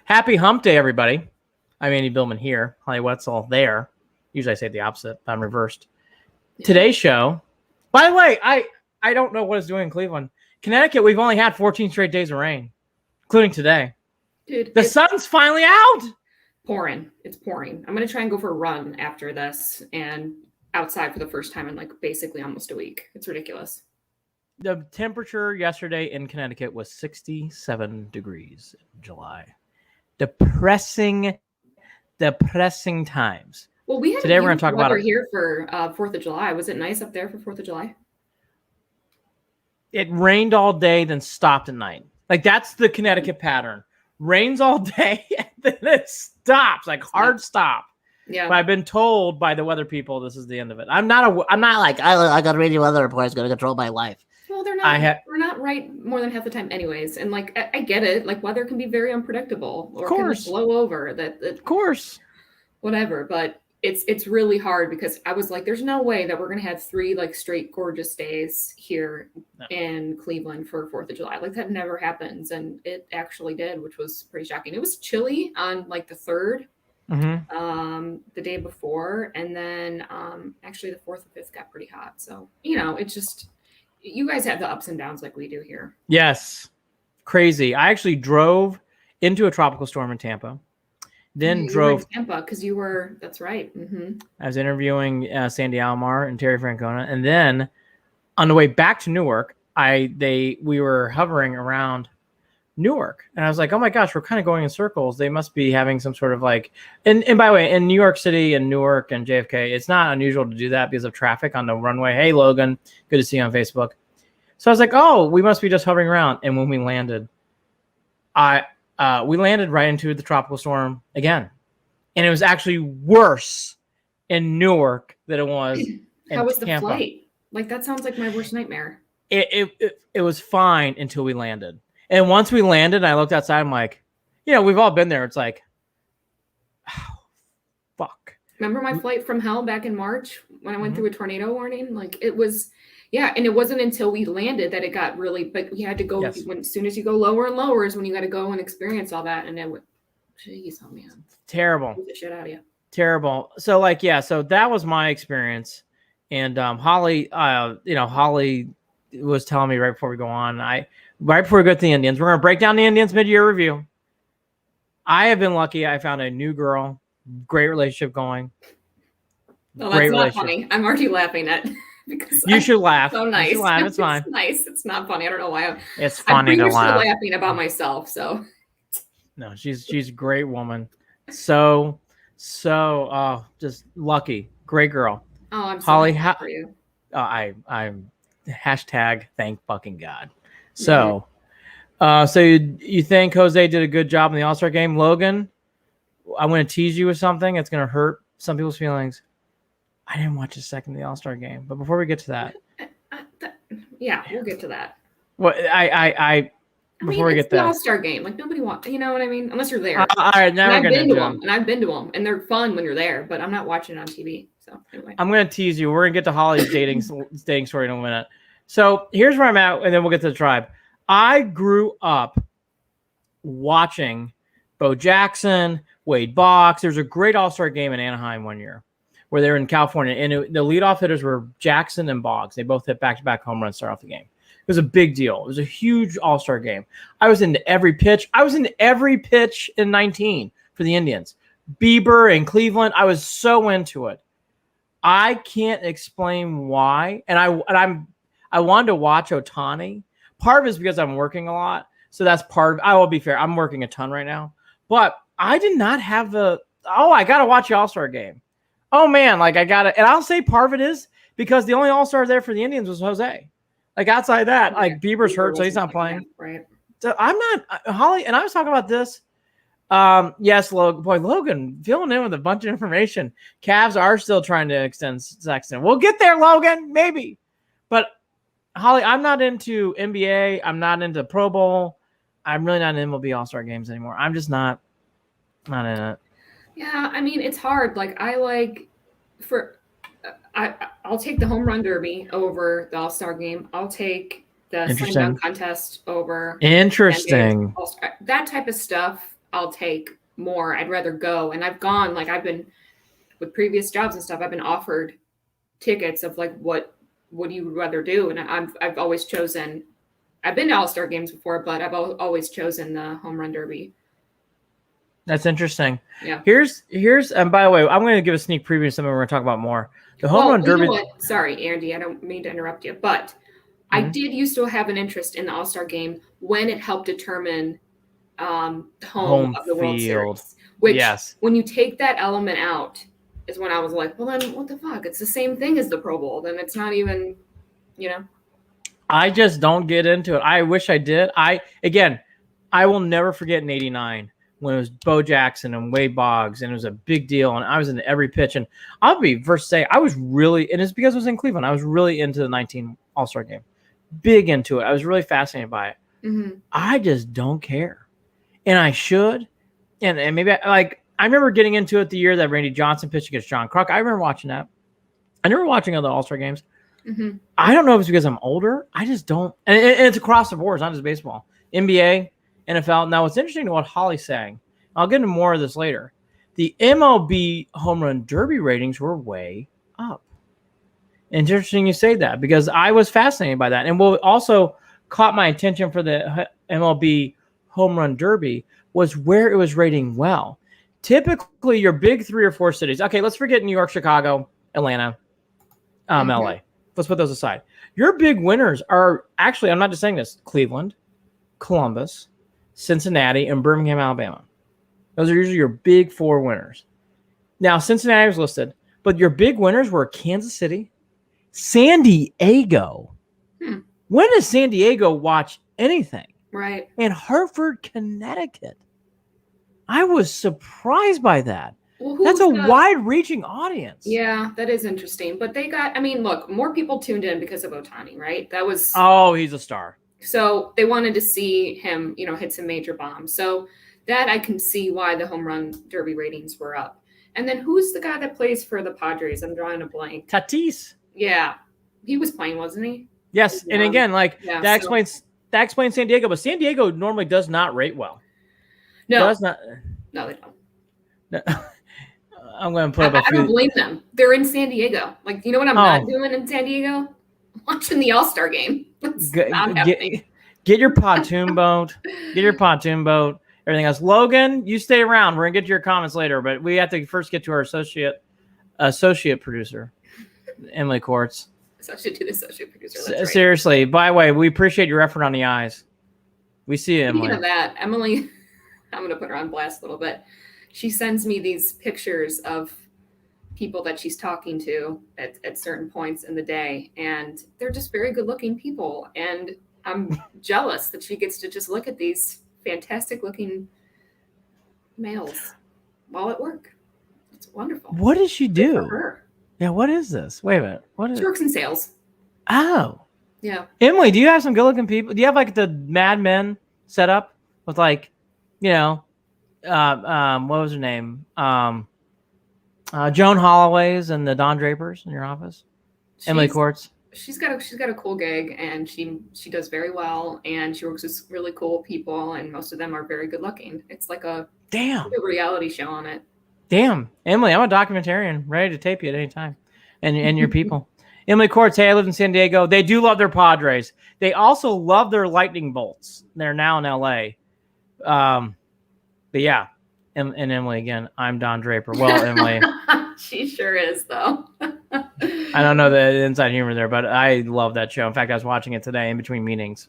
Happy Hump Day, everybody. I'm Andy Billman here. Holly Wetzel there. Usually I say the opposite, but I'm reversed. Yeah. Today's show. By the way, I don't know what it's doing in Cleveland. Connecticut, we've only had 14 straight days of rain, including today. Dude, the sun's finally out. Pouring. It's pouring. I'm going to try and go for a run after this and outside for the first time in like basically almost a week. It's ridiculous. The temperature yesterday in Connecticut was 67 degrees in July. Depressing times. Well, we had today we're going to talk about it here for 4th of July. Was it nice up there for 4th of July? It rained all day, then stopped at night. Like that's the Connecticut pattern. Rains all day, and then it stops, like hard stop. Yeah. But I've been told by the weather people this is the end of it. I'm not like I got to read the weather report. It's going to control my life. Well, they're not. We're not right more than half the time, anyways. And like I get it. Like weather can be very unpredictable, or can blow over. Of course. Whatever, but it's really hard because I was like, there's no way that we're gonna have 3 like straight gorgeous days here in Cleveland for 4th of July. Like that never happens, and it actually did, which was pretty shocking. It was chilly on like the 3rd, the day before, and then actually the 4th and 5th got pretty hot. So it's just. You guys have the ups and downs like we do here. Yes. Crazy. I actually drove into a tropical storm in Tampa. Then drove in Tampa because you were, that's right. Mm-hmm. I was interviewing Sandy Alomar and Terry Francona. And then on the way back to Newark, we were hovering around Newark. And I was like, oh my gosh, we're kind of going in circles. They must be having some sort of like, and by the way, in New York City and Newark and JFK, it's not unusual to do that because of traffic on the runway. Hey, Logan, good to see you on Facebook. So I was like, oh, we must be just hovering around. And when we landed, we landed right into the tropical storm again. And it was actually worse in Newark than it was in How was Tampa. The flight? Like, that sounds like my worst nightmare. It was fine until we landed. And once we landed, I looked outside. I'm like, we've all been there. It's like, oh, fuck. Remember my flight from hell back in March when I went through a tornado warning? Like it was, yeah. And it wasn't until we landed that it got really, but we had to go as soon as you go lower and lower is when you got to go and experience all that. And then, jeez, oh man. Terrible. Beat the shit out of you. Terrible. So so that was my experience. And Holly, Holly was telling me right before we go on, right before we go to the Indians, we're going to break down the Indians mid-year review. I have been lucky. I found a new girl, great relationship going. No, that's not funny. I'm already laughing at because you should laugh. So nice. You should laugh. It's fine. It's nice. It's not funny. I don't know why. It's funny to laugh. I'm laughing about myself. So no, she's a great woman. So just lucky, great girl. Oh, I'm so Holly. happy for you. I'm hashtag thank fucking God. So, so you think Jose did a good job in the All-Star game? Logan, I'm going to tease you with something. It's going to hurt some people's feelings. I didn't watch a second of the All-Star game, but before we get to that, we'll get to that. Well, before we get the there, All-Star game, like nobody wants, you know what I mean? Unless you're there. All right, now we're going to do them, and I've been to them, and they're fun when you're there, but I'm not watching it on TV. So anyway, I'm going to tease you. We're going to get to Holly's dating story in a minute. So here's where I'm at, and then we'll get to the tribe. I grew up watching Bo Jackson, Wade Boggs. There's a great All-Star game in Anaheim one year where they were in California, and the leadoff hitters were Jackson and Boggs. They both hit back-to-back home runs to start off the game. It was a big deal. It was a huge All-Star game. I was into every pitch. I was in every pitch in 19 for the Indians. Bieber and Cleveland, I was so into it. I can't explain why, and I wanted to watch Ohtani. Part of it is because I'm working a lot. So that's part of it. I will be fair. I'm working a ton right now. But I did not have I got to watch the All-Star game. Oh, man. Like, I got to. And I'll say part of it is because the only All-Star there for the Indians was Jose. Like, outside that, like, Bieber's hurt, so he's not playing. Right. So I'm not. Holly, and I was talking about this. Yes, Logan. Boy, Logan filling in with a bunch of information. Cavs are still trying to extend Sexton. We'll get there, Logan. Maybe. But Holly, I'm not into NBA. I'm not into Pro Bowl. I'm really not in MLB All-Star games anymore. I'm just not in it. Yeah, I mean, it's hard. Like, I'll take the home run derby over the All-Star game. I'll take the slam dunk contest over. Interesting. That type of stuff I'll take more. I'd rather go. And I've gone, like I've been with previous jobs and stuff, I've been offered tickets of like, what would you rather do? And I've always chosen, I've been to All-Star games before, but I've always chosen the home run derby. That's interesting. Yeah. Here's and by the way, I'm going to give a sneak preview of something we're going to talk about more. The home run derby. You know what? Sorry, Andy, I don't mean to interrupt you, but I did used to have an interest in the All-Star game when it helped determine home of the World Series. Which, when you take that element out, is when I was like, well, then what the fuck? It's the same thing as the Pro Bowl. Then it's not even, you know. I just don't get into it. I wish I did. I will never forget in '89 when it was Bo Jackson and Wade Boggs, and it was a big deal, and I was in every pitch. And I'll be first to say, I was really, and it's because it was in Cleveland, I was really into the 19 All-Star game. Big into it. I was really fascinated by it. Mm-hmm. I just don't care. And I should. And maybe I remember getting into it the year that Randy Johnson pitched against John Kruk. I remember watching that. I never watching other All-Star games. Mm-hmm. I don't know if it's because I'm older. I just don't. And it's across the board. It's not just baseball. NBA, NFL. Now, what's interesting to what Holly's saying, I'll get into more of this later. The MLB home run derby ratings were way up. And it's interesting you say that because I was fascinated by that. And what also caught my attention for the MLB home run derby was where it was rating well. Typically, your big 3 or 4 cities. Okay, let's forget New York, Chicago, Atlanta, LA. Let's put those aside. Your big winners are actually, I'm not just saying this, Cleveland, Columbus, Cincinnati, and Birmingham, Alabama. Those are usually your big 4 winners. Now, Cincinnati was listed, but your big winners were Kansas City, San Diego. When does San Diego watch anything? Right. And Hartford, Connecticut. I was surprised by that. Well, that's a wide-reaching audience. Yeah, that is interesting. But they got, I mean, look, more people tuned in because of Ohtani, right? That was... Oh, he's a star. So they wanted to see him, hit some major bombs. So that I can see why the home run derby ratings were up. And then who's the guy that plays for the Padres? I'm drawing a blank. Tatis. Yeah. He was playing, wasn't he? Yes. And again, that explains San Diego, but San Diego normally does not rate well. No. Does not. No, they don't. No. I'm going to put up I don't blame them. They're in San Diego. Like, you know what I'm not doing in San Diego? Watching the All-Star game. Get your pontoon boat. Get your pontoon boat. Everything else. Logan, you stay around. We're going to get to your comments later, but we have to first get to our associate producer, Emily Quartz. Associate producer. That's right. Seriously. By the way, we appreciate your effort on the eyes. We see you, Emily. Speaking of that, Emily, I'm going to put her on blast a little bit. She sends me these pictures of people that she's talking to at certain points in the day, and they're just very good-looking people. And I'm jealous that she gets to just look at these fantastic-looking males while at work. It's wonderful. What does she do? Good for her. Yeah, what is this? Wait a minute. She works in sales. Oh. Yeah. Emily, do you have some good-looking people? Do you have like the Mad Men set up with like, what was her name? Joan Holloway's and the Don Drapers in your office? Emily Quartz. She's got a cool gig, and she does very well, and she works with really cool people, and most of them are very good looking. It's like a reality show on it. Damn, Emily, I'm a documentarian, ready to tape you at any time, and your people. Emily Quartz, hey, I live in San Diego. They do love their Padres. They also love their lightning bolts. They're now in LA. But yeah, and Emily again. I'm Don Draper. Well, Emily, she sure is though. I don't know the inside humor there, but I love that show. In fact, I was watching it today in between meetings.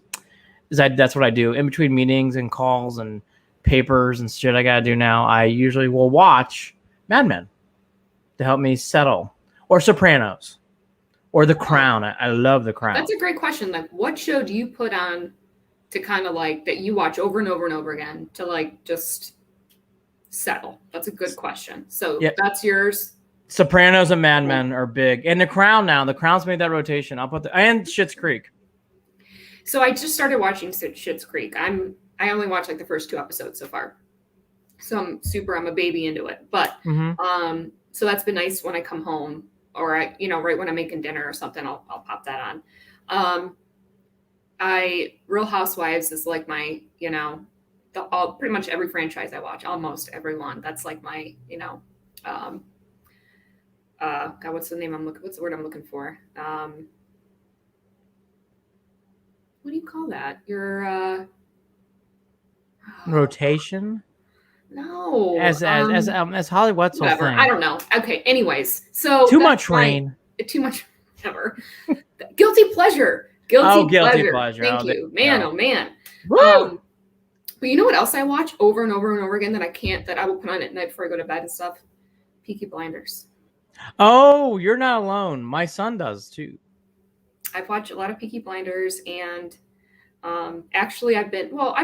That's what I do in between meetings and calls and papers and shit I gotta do now. I usually will watch Mad Men to help me settle, or Sopranos, or The Crown. I love The Crown. That's a great question. Like, what show do you put on to kind of like that you watch over and over and over again to like just settle? That's a good question. So that's yours. Sopranos and Mad Men are big, and The Crown now. The Crown's made that rotation. I'll put and Schitt's Creek. So I just started watching Schitt's Creek. I only watched like the first 2 episodes so far. So I'm a baby into it. But so that's been nice when I come home, or right when I'm making dinner or something, I'll pop that on. Real Housewives is like my, pretty much every franchise I watch, almost everyone. That's like my, God, what's the word I'm looking for? What do you call that? Your rotation? No. As Holly Wetzel whatever. thing. I don't know. Okay. Anyways, so too much rain. Too much. Whatever. Guilty pleasure. Guilty pleasure. Thank you, man. Oh man. Woo! But you know what else I watch over and over and over again that I will put on at night before I go to bed and stuff? Peaky Blinders. Oh, you're not alone. My son does too. I've watched a lot of Peaky Blinders, and actually I've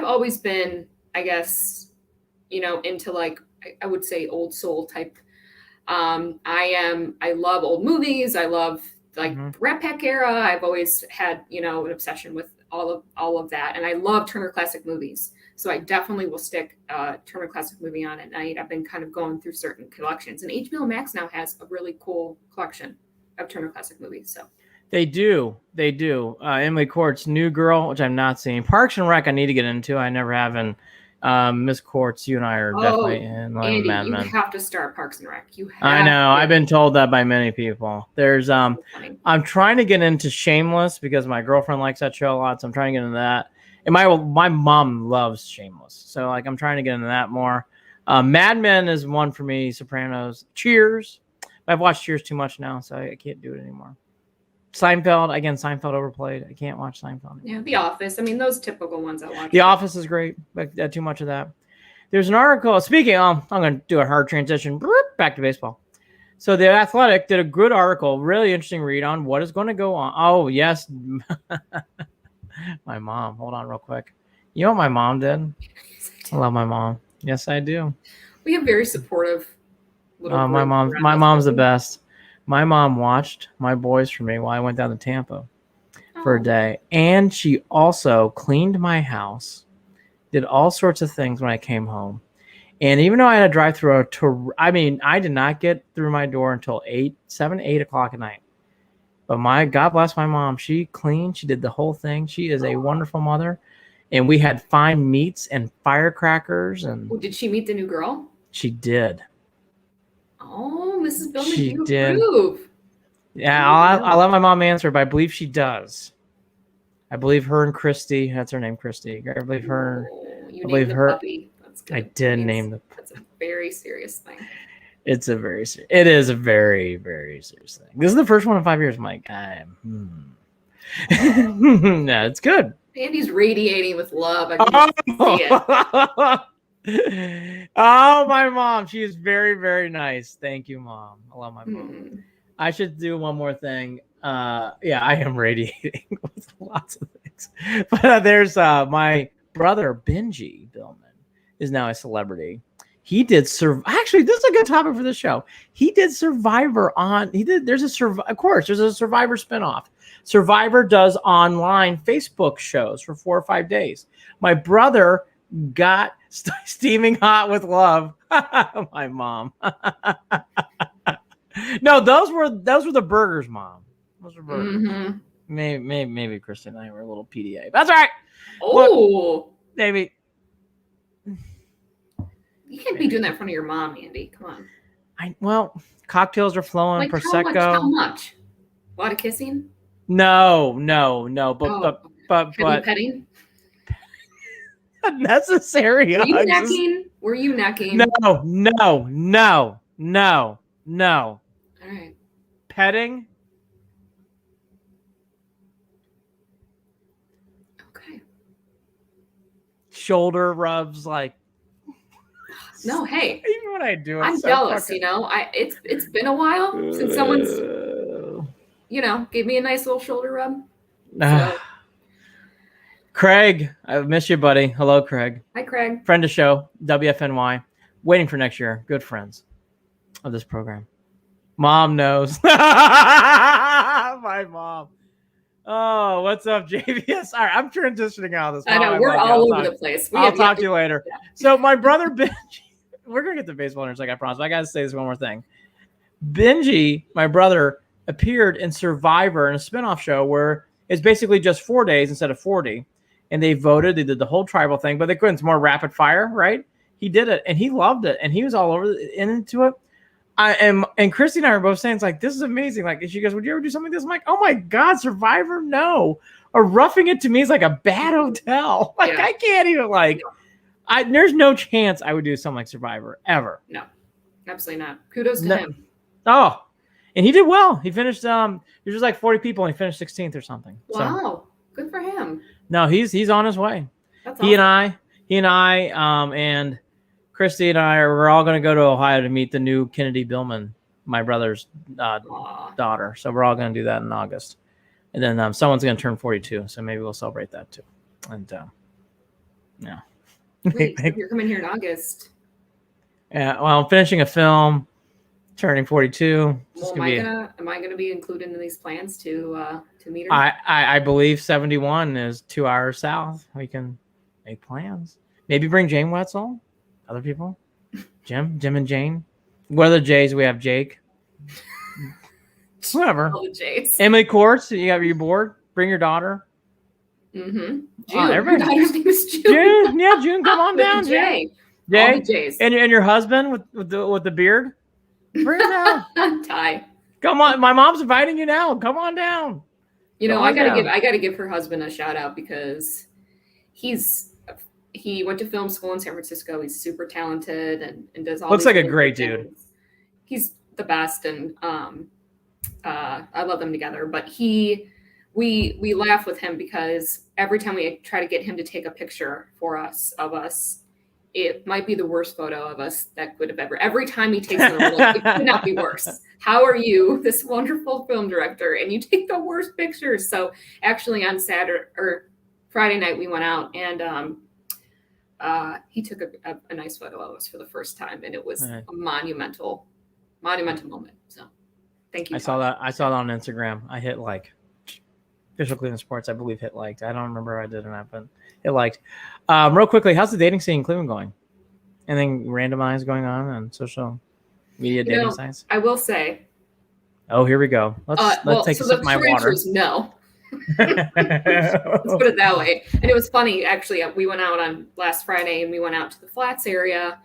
always been, I guess, into like, I would say old soul type. I love old movies. I love like the Rat Pack era. I've always had, an obsession with all of that. And I love Turner Classic Movies. So I definitely will stick Turner Classic Movie on at night. I've been kind of going through certain collections, and HBO Max now has a really cool collection of Turner Classic Movies. So they do. Emily Court's New Girl, which I'm not seeing. Parks and Rec I need to get into. I never have. And Miss Courts, you and I are definitely in line. Andy, Mad Men. You have to start Parks and Rec. I know. I've been told that by many people. There's I'm trying to get into Shameless because my girlfriend likes that show a lot, so I'm trying to get into that. And my mom loves Shameless, so like I'm trying to get into that more. Mad Men is one for me. Sopranos, Cheers. I've watched Cheers too much now, so I can't do it anymore. Seinfeld overplayed. I can't watch Seinfeld anymore. Yeah, The Office. I mean, those typical ones I watch. The Office is great, but too much of that. There's an article. Speaking of, I'm going to do a hard transition back to baseball. So The Athletic did a good article, really interesting read on what is going to go on. Oh, yes. My mom. Hold on real quick. You know what my mom did? I love my mom. Yes, I do. We have very supportive little my mom's the best. My mom watched my boys for me while I went down to Tampa for a day. And she also cleaned my house, did all sorts of things when I came home. And even though I had to drive through I did not get through my door until 7, 8 o'clock at night. But God bless my mom. She cleaned. She did the whole thing. She is a wonderful mother. And we had fine meats and firecrackers. And did she meet the new girl? She did. Oh, Mrs. Billman, she you did. approve. Yeah, I'll let my mom answer, but I believe she does. I believe her and Christy. That's her name, Christy. I believe her. I believe her. Puppy. That's good. I did name the. That's a very serious thing. It is a very, very serious thing. This is the first one in 5 years. I'm like, no, it's good. Andy's radiating with love. I can see it. Oh, my mom. She is very, very nice. Thank you, Mom. I love my mom. I should do one more thing. I am radiating with lots of things. But there's my brother, Benji Billman, is now a celebrity. He did actually, this is a good topic for this show. He did Survivor there's a Survivor spinoff. Survivor does online Facebook shows for 4 or 5 days. My brother got steaming hot with love. My mom. No, those were the burgers, Mom. Those were burgers. Mm-hmm. Maybe Kristen and I were a little PDA. That's all right. Oh, maybe. You can't be doing that in front of your mom, Andy. Come on. Cocktails are flowing. Like Prosecco. How much? A lot of kissing? No. But petting? Unnecessary. Were you necking? No. All right. Petting. Okay. Shoulder rubs, like. No, hey. Even when I do it, I'm jealous. It's been a while since someone's, gave me a nice little shoulder rub. So. Craig, I miss you, buddy. Hello, Craig. Hi, Craig. Friend of show, WFNY. Waiting for next year. Good friends of this program. Mom knows. My mom. Oh, what's up, JVS? All right, I'm transitioning out of this. I know, we're all over the place. I'll talk to you later. Yeah. So my brother, Benji, we're going to get to baseball in a second, I promise. But I got to say this one more thing. Benji, my brother, appeared in Survivor in a spinoff show where it's basically just 4 days instead of 40. and they voted. They did the whole tribal thing, but they couldn't. It's more rapid fire, right? He did it, and he loved it, and he was all over into it. And Christy and I were both saying, it's like, this is amazing. Like, she goes, would you ever do something like this? I'm like, oh my God, Survivor? No. Or Roughing It to me is like a bad hotel. Like, I can't even there's no chance I would do something like Survivor ever. No, absolutely not. Kudos to him. Oh, and he did well. He finished, there's just like 40 people and he finished 16th or something. Wow. So, good for him. No, he's on his way. That's He awesome. and I, and Christy and we're all going to go to Ohio to meet the new Kennedy Billman, my brother's daughter. So we're all going to do that in August. And then someone's going to turn 42. So maybe we'll celebrate that too. And yeah. Wait, so you're coming here in August. Yeah. Well, I'm finishing a film, turning 42. Well, am I gonna be included in these plans to meet her? I believe 71 is 2 hours south. We can make plans. Maybe bring Jane Wetzel. Other people, Jim and Jane. What are the J's? We have Jake. Whatever. All the J's. Emily Quartz. You got your board. Bring your daughter. Mm-hmm. June. Your daughter's name is June. June. Yeah, June. Come on down, Jay. Jay. All the J's. And your husband with the beard. Bring him down. Ty. Come on, my mom's inviting you now. Come on down. You know, I gotta give her husband a shout out because he went to film school in San Francisco. He's super talented and does all. Looks like a great dude. He's the best, and I love them together. But we laugh with him because every time we try to get him to take a picture of us, it might be the worst photo of us that could have ever. Every time he takes it, it could not be worse. How are you, this wonderful film director, and you take the worst pictures? So actually, on Friday night, we went out and he took a nice photo of us for the first time, and it was a monumental moment. So thank you. I saw that on Instagram. I hit like. Official Cleveland Sports, I believe, hit liked. I don't remember if I did or not, but it liked. Real quickly, how's the dating scene in Cleveland going? Anything randomized going on social media dating sites? I will say. Oh, here we go. Let's take a sip of my water. No. Let's put it that way. And it was funny, actually. We went out on last Friday, and we went out to the Flats area,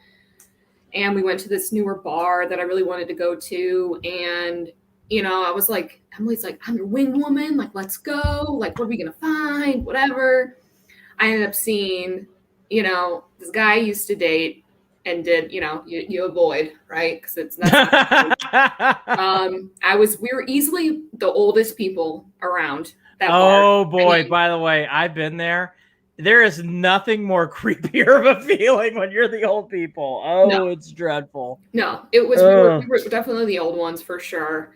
and we went to this newer bar that I really wanted to go to, and I was like, Emily's like, I'm your wing woman. Like, let's go. Like, what are we going to find? Whatever. I ended up seeing, this guy I used to date and did, you avoid, right? Because it's not. We were easily the oldest people around that bar. Oh, boy. By the way, I've been there. There is nothing more creepier of a feeling when you're the old people. Oh, no. It's dreadful. No, it was, we were definitely the old ones for sure.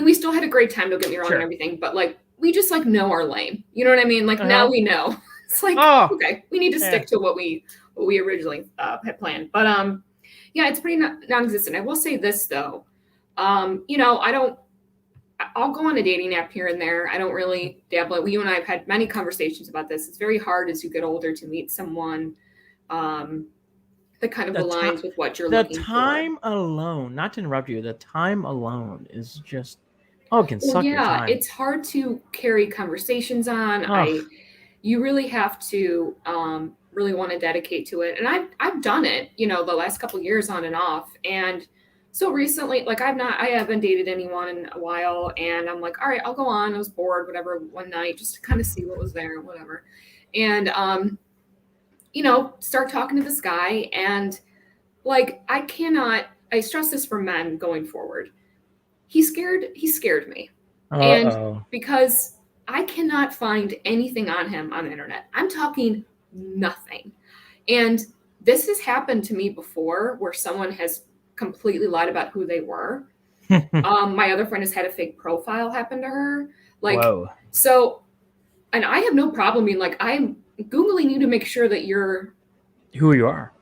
We still had a great time, don't get me wrong, and everything, but we just know our lane. You know what I mean? Now we know. It's okay, we need to stick to what we originally had planned. But it's pretty non-existent. I will say this though, I'll go on a dating app here and there. I don't really dabble. You and I have had many conversations about this. It's very hard as you get older to meet someone that kind of aligns with what you're looking for. The time alone, not to interrupt you, the time alone is just, it can suck your time. It's hard to carry conversations on. You really have to really want to dedicate to it. And I've done it, the last couple of years on and off. And so recently, I haven't dated anyone in a while, and I'm like, all right, I'll go on. I was bored, whatever, one night, just to kind of see what was there and whatever. And, start talking to this guy, and I stress this for men going forward. He scared me. And because I cannot find anything on him on the internet, I'm talking nothing. And this has happened to me before where someone has completely lied about who they were. My other friend has had a fake profile happen to her. Whoa. So, and I have no problem being I'm Googling you to make sure that you're who you are,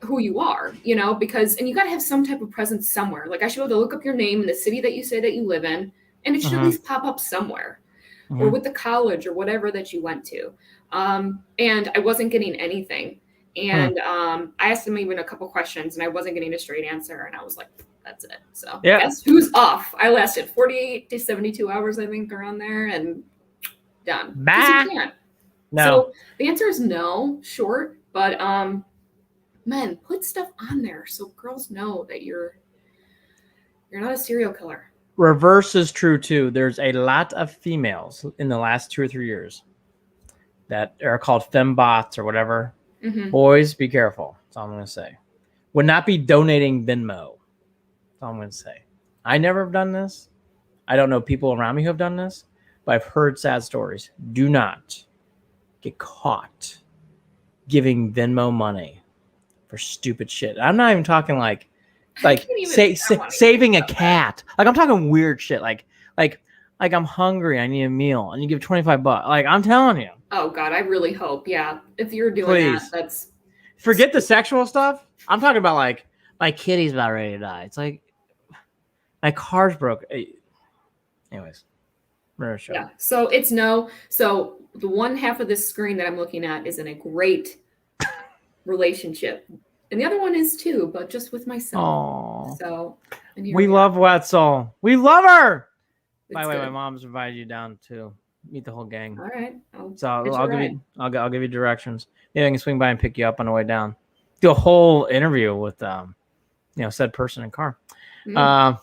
because, and you got to have some type of presence somewhere. I should be able to look up your name in the city that you say that you live in, and it should at least pop up somewhere, or with the college or whatever that you went to. And I wasn't getting anything. And I asked him even a couple questions, and I wasn't getting a straight answer. And I was like, that's it. So guess who's off? I lasted 48 to 72 hours, I think, around there, and done. Bye. No. So the answer is no, short, but men, put stuff on there so girls know that you're not a serial killer. Reverse is true too. There's a lot of females in the last 2 or 3 years that are called fembots or whatever. Mm-hmm. Boys, be careful. That's all I'm going to say. Would not be donating Venmo. That's all I'm going to say. I never have done this. I don't know people around me who have done this, but I've heard sad stories. Do not get caught giving Venmo money for stupid shit. I'm not even talking like saving a cat. Like I'm talking weird shit. Like I'm hungry. I need a meal, and you give $25. Like I'm telling you. Oh God, I really hope. Yeah, if you're doing that, that's forget the sexual stuff. I'm talking about like my kitty's about ready to die. It's like my car's broke. Anyways, show. Yeah. So it's no. So the one half of this screen that I'm looking at is in a great relationship. And the other one is too, but just with myself. Aww. So we love Wetzel. We love her. By the way, good. my mom's invited you down to meet the whole gang. All right. I'll give you directions. Maybe I can swing by and pick you up on the way down. Do a whole interview with said person in car. Yeah,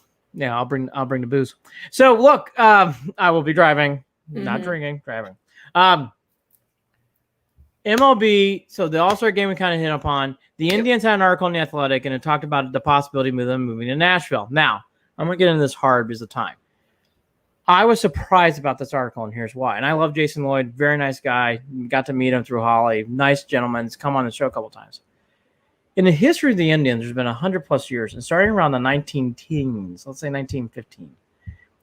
I'll bring the booze. So look, I will be driving, not drinking, driving. MLB, so the All-Star game we kind of hit upon. The Indians had an article in The Athletic, and it talked about the possibility of them moving to Nashville. Now, I'm going to get into this hard because of time. I was surprised about this article, and here's why. And I love Jason Lloyd, very nice guy. Got to meet him through Holly. Nice gentleman. He's come on the show a couple times. In the history of the Indians, there's been 100-plus years, and starting around the 19-teens, let's say 1915,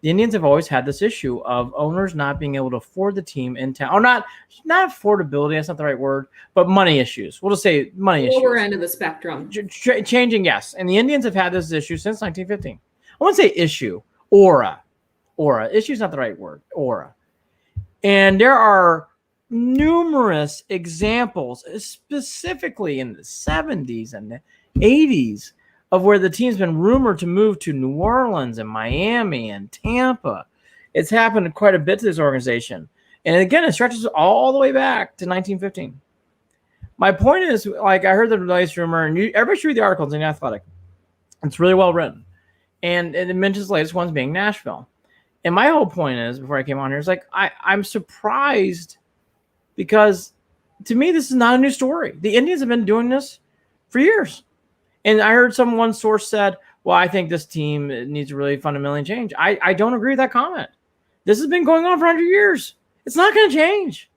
the Indians have always had this issue of owners not being able to afford the team in town. Or not affordability, that's not the right word, but money issues. We'll just say money issues. Lower end of the spectrum. Changing, yes. And the Indians have had this issue since 1915. I wouldn't say issue, aura. Issue is not the right word, aura. And there are numerous examples, specifically in the 70s and the 80s, of where the team's been rumored to move to New Orleans and Miami and Tampa. It's happened quite a bit to this organization. And again, it stretches all the way back to 1915. My point is, like, I heard the latest rumor, and everybody should read the articles in The Athletic. It's really well written. And it mentions the latest ones being Nashville. And my whole point is, before I came on here, is like, I'm surprised because to me, this is not a new story. The Indians have been doing this for years. And I heard one source said, well, I think this team needs to really fundamentally change. I don't agree with that comment. This has been going on for 100 years. It's not going to change.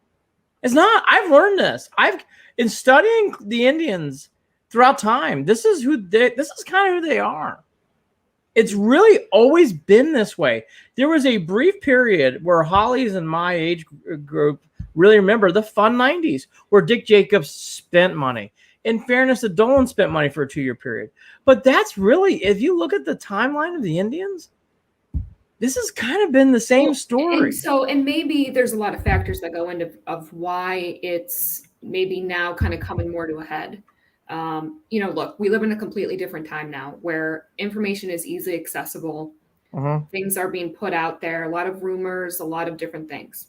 It's not. I've learned this. In studying the Indians throughout time, this is kind of who they are. It's really always been this way. There was a brief period where Holly's and my age group really remember the fun 90s where Dick Jacobs spent money. In fairness, the Dolan spent money for a 2-year period. But that's really, if you look at the timeline of the Indians, this has kind of been the same story. And maybe there's a lot of factors that go into of why it's maybe now kind of coming more to a head. Look, we live in a completely different time now where information is easily accessible. Things are being put out there, a lot of rumors, a lot of different things.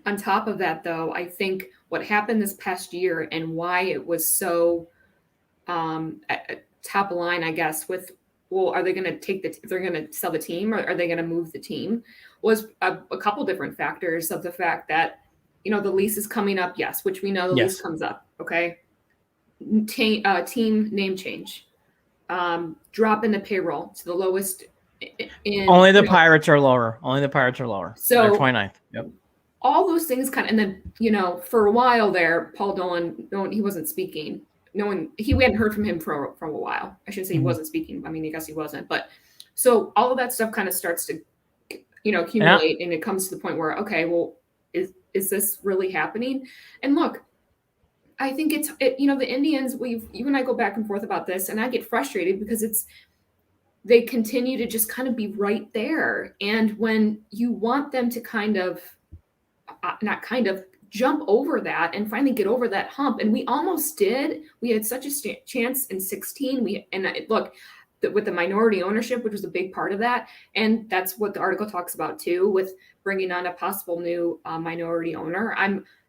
On top of that, though, I think what happened this past year and why it was so top line, I guess, with, well, are they going to they're going to sell the team or are they going to move the team, was a couple different factors of the fact that, the lease is coming up. Yes. Which we know the lease comes up. Okay. Team name change, drop in the payroll to the lowest. Only the Pirates are lower. So they're 29th. Yep. All those things and then, for a while there, Paul Dolan, he wasn't speaking. We hadn't heard from him for a while. I shouldn't say he wasn't speaking. I mean, I guess he wasn't. But so all of that stuff kind of starts to, accumulate, and it comes to the point where, okay, well, is this really happening? And look, I think the Indians, you and I go back and forth about this, and I get frustrated because they continue to just kind of be right there. And when you want them to jump over that and finally get over that hump, and we almost did. We had such a chance in 16. With the minority ownership, which was a big part of that, and that's what the article talks about too, with bringing on a possible new minority owner.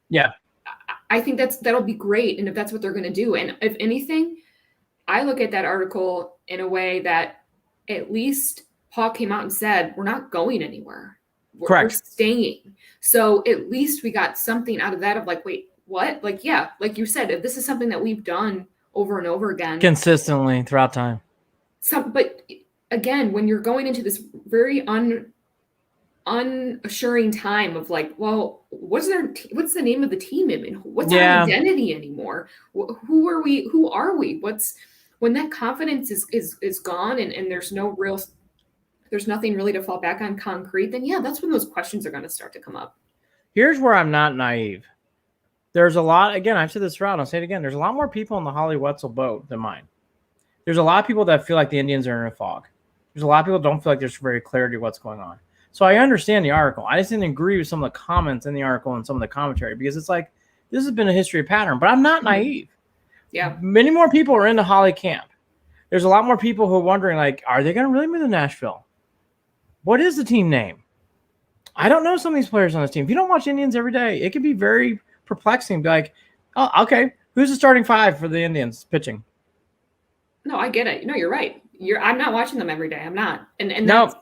Yeah. I think that'll be great. And if that's what they're going to do, and if anything, I look at that article in a way that at least Paul came out and said, we're not going anywhere. We're staying. So at least we got something out of that of like, wait, what? Like, yeah, like you said, if this is something that we've done over and over again. Consistently throughout time. But again, when you're going into this very unassuring time of like, well, what's the name of the team? I mean, what's our identity anymore? Who are we? When that confidence is gone and there's nothing really to fall back on concrete, then yeah, that's when those questions are going to start to come up. Here's where I'm not naive. There's a lot, again, I've said this throughout, I'll say it again. There's a lot more people in the Holly Wetzel boat than mine. There's a lot of people that feel like the Indians are in a fog. There's a lot of people that don't feel like there's very clarity of what's going on. So I understand the article. I just didn't agree with some of the comments in the article and some of the commentary because it's like, this has been a history pattern, but I'm not naive. Yeah. Many more people are in the Holly camp. There's a lot more people who are wondering, like, are they going to really move to Nashville? What is the team name? I don't know some of these players on this team. If you don't watch Indians every day, it can be very perplexing. Be like, oh, okay, who's the starting five for the Indians pitching? No, I get it. No, you're right. I'm not watching them every day. I'm not. And no,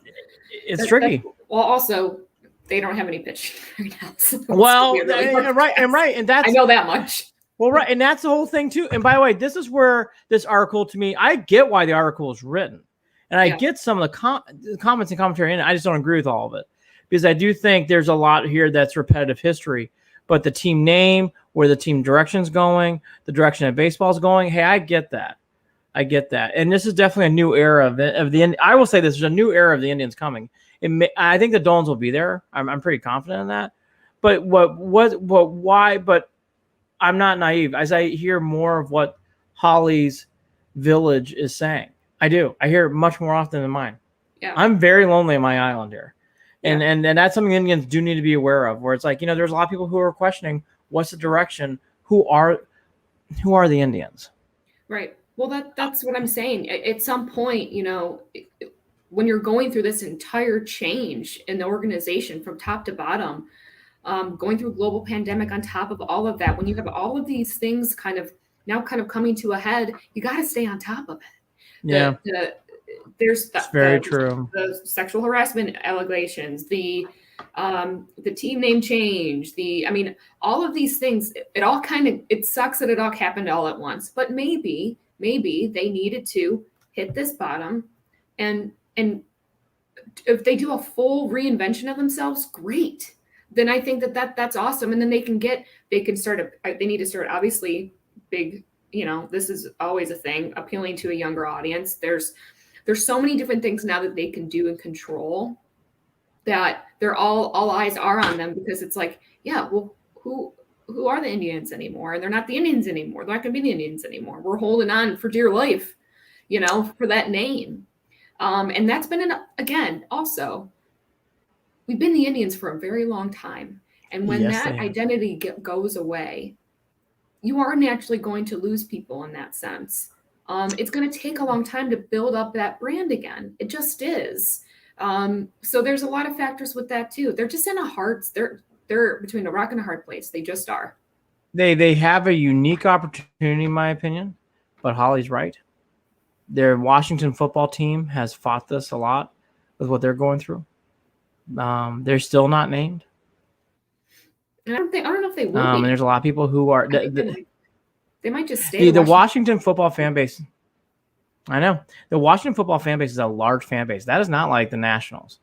it's tricky. Well, also, they don't have any pitching right now. So right, and that's I know that much. Well, right, and that's the whole thing too. And by the way, this is where this article, to me, I get why the article is written, and I get some of the comments and commentary in it. I just don't agree with all of it because I do think there's a lot here that's repetitive history. But the team name, where the team direction's going, the direction that baseball's going, hey, I get that. And this is definitely a new era of the. I will say this: there's a new era of the Indians coming. I think the Dolans will be there. I'm pretty confident in that. But why? But I'm not naive. As I hear more of what Holly's village is saying, I do. I hear it much more often than mine. Yeah. I'm very lonely on my island here. And that's something Indians do need to be aware of, where it's like, there's a lot of people who are questioning what's the direction, who are the Indians? Right. Well, that's what I'm saying. At some point, when you're going through this entire change in the organization from top to bottom, going through a global pandemic on top of all of that, when you have all of these things kind of coming to a head, you got to stay on top of it. It's very true. The sexual harassment allegations, the team name change, all of these things, it sucks that it all happened all at once, but maybe they needed to hit this bottom and if they do a full reinvention of themselves, great. Then I think that's awesome. And then they need to start obviously big, this is always a thing, appealing to a younger audience. There's so many different things now that they can do and control that they're all eyes are on them because it's like, yeah, well, who are the Indians anymore? And they're not the Indians anymore. They're not going to be the Indians anymore. We're holding on for dear life, for that name. And that's been, again, also, we've been the Indians for a very long time. And when that identity goes away, you are naturally going to lose people in that sense. It's going to take a long time to build up that brand again. It just is. So there's a lot of factors with that too. They're just in they're between a rock and a hard place. They just are. They have a unique opportunity, in my opinion, but Holly's right. Their Washington football team has fought this a lot with what they're going through. They're still not named. And I don't know if they will. And there's a lot of people who are. They might just stay. The Washington football fan base. I know. The Washington football fan base is a large fan base. That is not like the Nationals.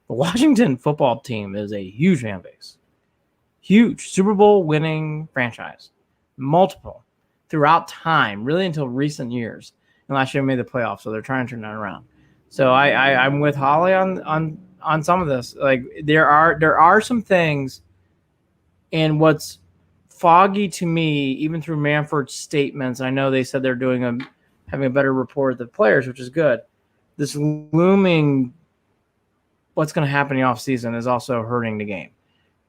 The Washington football team is a huge fan base. Huge. Super Bowl winning franchise. Multiple. Throughout time. Really until recent years. And last year made the playoffs, so they're trying to turn that around. So I'm with Holly on some of this. Like there are some things, and what's foggy to me, even through Manford's statements, I know they said they're having a better rapport with the players, which is good. This looming what's going to happen in the offseason is also hurting the game.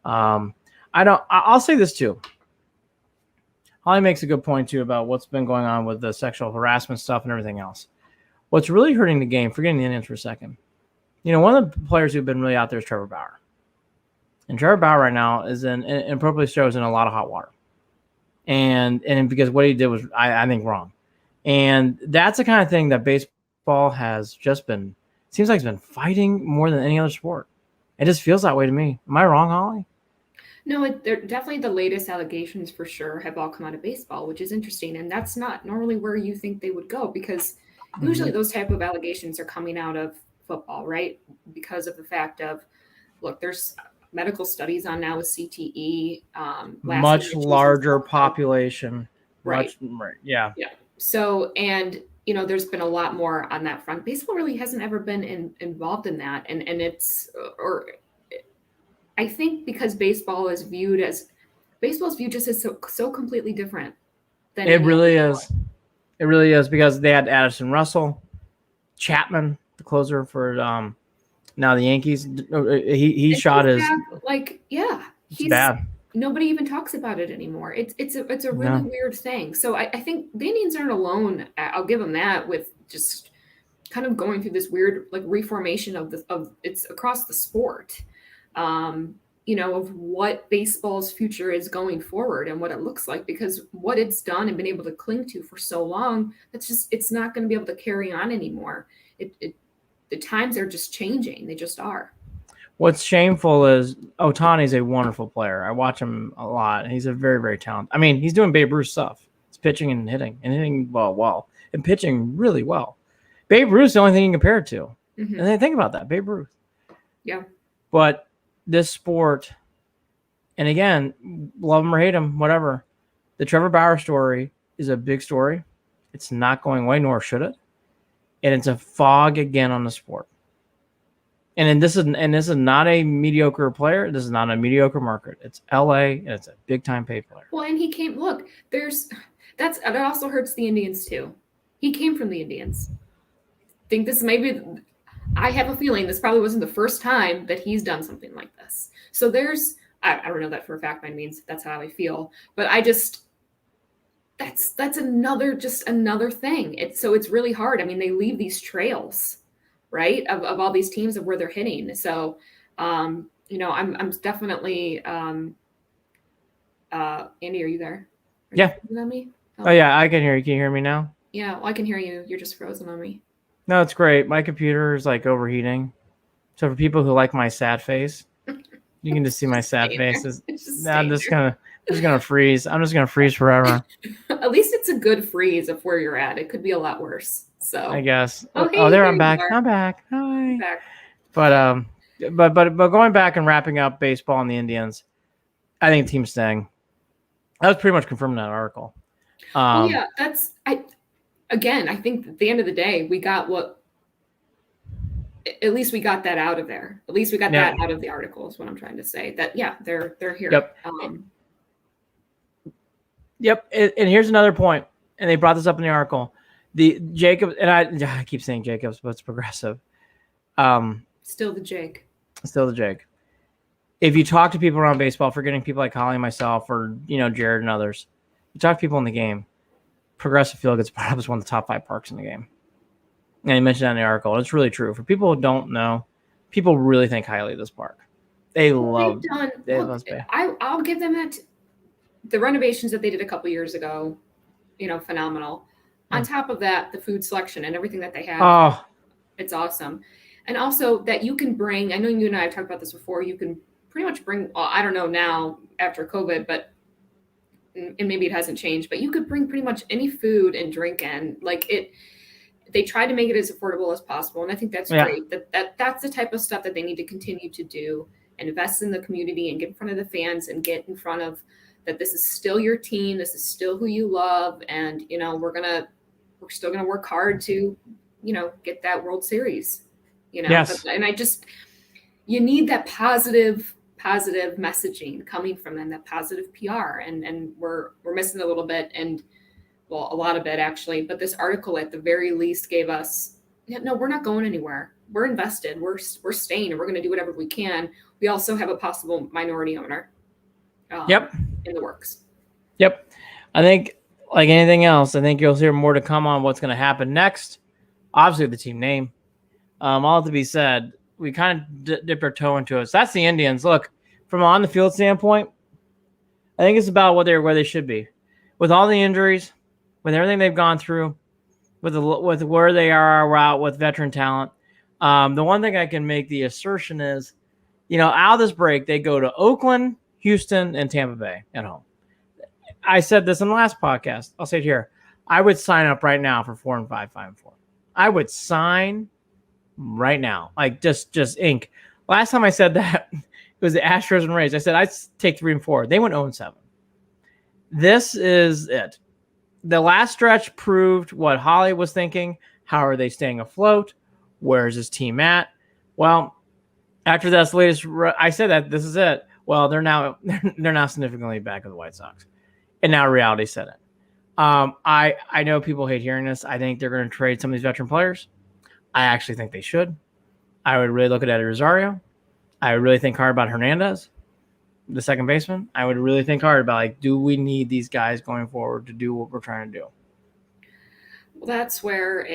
I'll say this too. Holly makes a good point too about what's been going on with the sexual harassment stuff and everything else. What's really hurting the game, forgetting the Indians for a second, one of the players who've been really out there is Trevor Bauer. And Trevor Bauer right now is and appropriately so is in a lot of hot water. And because what he did was, I think, wrong. And that's the kind of thing that baseball has just been, seems like it's been fighting more than any other sport. It just feels that way to me. Am I wrong, Holly? No, they're definitely the latest allegations for sure have all come out of baseball, which is interesting. And that's not normally where you think they would go, because usually those type of allegations are coming out of football, right? Because of the fact of, look, there's medical studies on now with CTE. Much larger population. Right. Yeah. Yeah. So, and, you know, there's been a lot more on that front. Baseball really hasn't ever been involved in that. And it's, or I think because baseball is viewed just as so completely different than it really is. It really is, because they had Addison Russell, Chapman, the closer for now the Yankees. He shot his he's bad. Nobody even talks about it anymore. It's a really weird thing. So I think the Indians aren't alone. I'll give them that, with just kind of going through this weird like reformation of it's across the sport. You know, of what baseball's future is going forward and what it looks like, because what it's done and been able to cling to for so long, it's not going to be able to carry on anymore. The times are just changing. They just are. What's shameful is Ohtani's a wonderful player. I watch him a lot. He's a very, very talented. I mean, he's doing Babe Ruth stuff. He's pitching and hitting well, and pitching really well. Babe Ruth's the only thing you can compare it to. And then think about that, Babe Ruth. Yeah. But this sport, and again, love him or hate him, whatever, the Trevor Bauer story is a big story. It's not going away, nor should it. And it's a fog again on the sport. And this is not a mediocre player. This is not a mediocre market. It's LA, and it's a big time paid player. Well, and he came. Look, that also hurts the Indians too. He came from the Indians. I think this I have a feeling this probably wasn't the first time that he's done something like this. So I don't know that for a fact by any means. That's how I feel. But that's another thing. It's really hard. I mean, they leave these trails, right, of all these teams of where they're hitting. So, you know, I'm definitely, Andy, are you there? Yeah. You on me? Oh, yeah, I can hear you. Can you hear me now? Yeah, well, I can hear you. You're just frozen on me. No, it's great. My computer is like overheating. So for people who like my sad face, you can just see my sad face. I'm just gonna freeze. I'm just gonna freeze forever. At least it's a good freeze of where you're at. It could be a lot worse. So I guess. Hey, there I'm back. I'm back. Hi. But going back and wrapping up baseball and the Indians, I think team staying. That was pretty much confirmed in that article. Yeah, I think at the end of the day, we got at least we got that out of there. At least we got that out of the article is what I'm trying to say. That, they're here. Yep. Yep. And here's another point, and they brought this up in the article. The Jacobs, and I keep saying Jacobs, but it's Progressive. Still the Jake. If you talk to people around baseball, forgetting people like Holly and myself, or Jared and others, you talk to people in the game, Progressive Field gets brought up as one of the top 5 parks in the game. And he mentioned that in the article. And it's really true. For people who don't know, people really think highly of this park. I'll give them that. The renovations that they did a couple years ago, phenomenal. On top of that, the food selection and everything that they have, it's awesome. And also that you can bring, I know you and I have talked about this before, you can pretty much bring, I don't know now after COVID, but and maybe it hasn't changed, but you could bring pretty much any food and drink in. They try to make it as affordable as possible. And I think that's great. That's the type of stuff that they need to continue to do and invest in the community and get in front of the fans and get in front of that. This is still your team. This is still who you love. And, we're still going to work hard to, get that World Series, Yes. And you need that positive messaging coming from them, that positive PR. And we're missing a little bit, and a lot of it actually, but this article at the very least gave us, no, we're not going anywhere. We're invested. We're staying, and we're going to do whatever we can. We also have a possible minority owner. In the works. Yep. I think like anything else, I think you'll hear more to come on what's going to happen next. Obviously the team name, all to be said, we kind of dip our toe into it. So that's the Indians. Look, from on the field standpoint, I think it's about where they should be, with all the injuries, with everything they've gone through, with where they are out with veteran talent. The one thing I can make the assertion is, out of this break, they go to Oakland, Houston, and Tampa Bay at home. I said this in the last podcast. I'll say it here. I would sign up right now for 4-5, 5-4. I would sign right now, like just ink. Last time I said that, it was the Astros and Rays. I said I'd take 3-4. They went 0-7. This is it. The last stretch proved what Holly was thinking. How are they staying afloat? Where's his team at? Well, after this latest, I said that this is it. Well, they're now significantly back of the White Sox, and now reality set it. I know people hate hearing this. I think they're going to trade some of these veteran players. I actually think they should. I would really look at Eddie Rosario. I would really think hard about Hernandez, the second baseman. I would really think hard about, do we need these guys going forward to do what we're trying to do? Well, that's where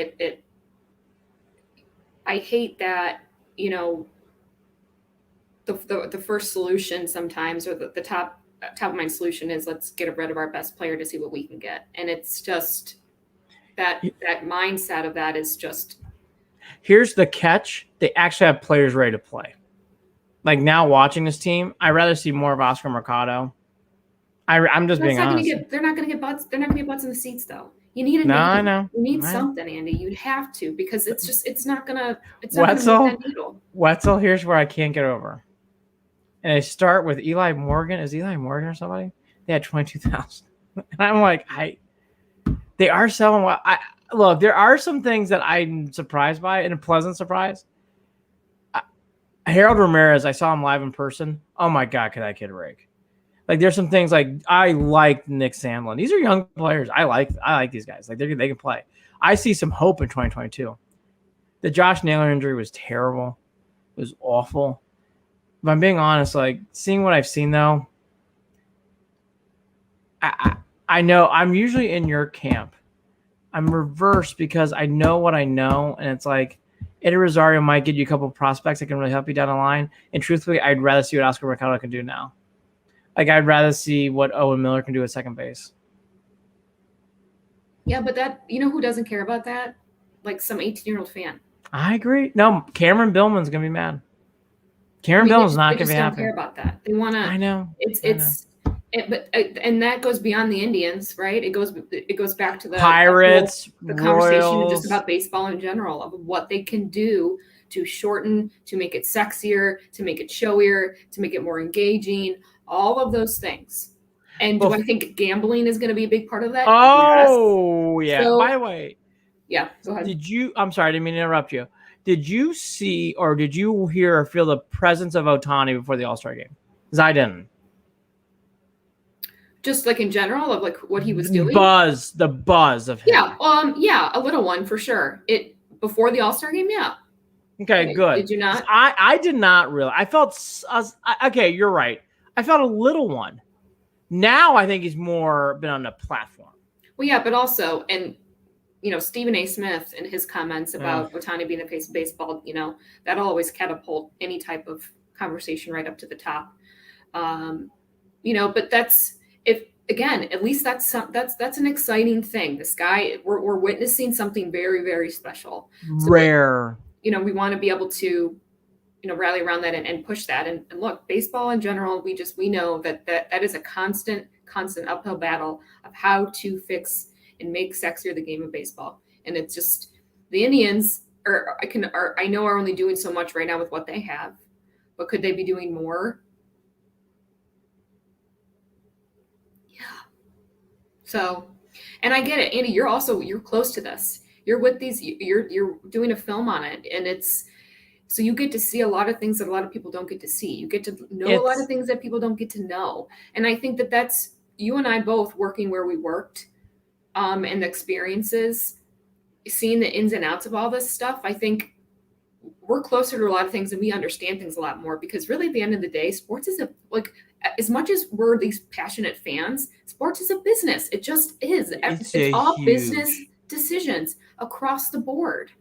I hate that, the first solution sometimes, or the top of mind solution is, let's get rid of our best player to see what we can get. And it's just that mindset of that is just. Here's the catch. They actually have players ready to play. Like, now watching this team, I'd rather see more of Oscar Mercado. I'm just being honest. They're not going to get butts. They're not going to get butts in the seats, though. You need a no, I know. You need something, Andy. You'd have to, because it's not going to move that needle. Wetzel, here's where I can't get over. And I start with Eli Morgan. Is Eli Morgan or somebody? They had 22,000. And I'm like, they are selling well. Look, there are some things that I'm surprised by, and a pleasant surprise. Harold Ramirez, I saw him live in person. Oh my God, could that kid rake? Like, there's some things, like, I like Nick Sandlin. These are young players. I like these guys. Like, they can play. I see some hope in 2022. The Josh Naylor injury was terrible. It was awful. If I'm being honest, like, seeing what I've seen, though, I know I'm usually in your camp. I'm reversed because I know what I know, and it's like Eddie Rosario might give you a couple of prospects that can really help you down the line. And truthfully, I'd rather see what Oscar Mercado can do now. Like, I'd rather see what Owen Miller can do at second base. Yeah, but that, who doesn't care about that? Like, some 18-year-old fan. I agree. No, Cameron Billman's gonna be mad. Billman's not gonna be happy. They don't care about that. They want to. I know. And that goes beyond the Indians, right? It goes back to the Pirates, the conversation just about baseball in general, of what they can do to shorten, to make it sexier, to make it showier, to make it more engaging, all of those things. And do I think gambling is going to be a big part of that? Oh, yes. Yeah. So, by the way, yeah, go ahead. I'm sorry, I didn't mean to interrupt you. Did you see, or did you hear or feel the presence of Ohtani before the All-Star game? Because I didn't. Just like in general of like what he was doing? The buzz of him. Yeah, a little one for sure. Before the All-Star game, yeah. Okay, good. Did you not? I did not really. I felt, okay, you're right. I felt a little one. Now I think he's more been on the platform. Well, yeah, but also, and Stephen A. Smith and his comments about Ohtani being the face of baseball, that'll always catapult any type of conversation right up to the top. But that's, at least that's an exciting thing. This guy, we're witnessing something very, very special. So rare. We want to be able to, rally around that and push that. And look, baseball in general, we know that is a constant uphill battle of how to fix and make sexier the game of baseball. And it's just, the Indians I know are only doing so much right now with what they have, but could they be doing more? Yeah. So, and I get it, Andy, you're close to this. You're with these, you're doing a film on it, and so you get to see a lot of things that a lot of people don't get to see. You get to know a lot of things that people don't get to know. And I think that's you and I both working where we worked, and the experiences, seeing the ins and outs of all this stuff. I think we're closer to a lot of things and we understand things a lot more, because really at the end of the day, sports is as much as we're these passionate fans, sports is a business. It just is. It's all business decisions across the board.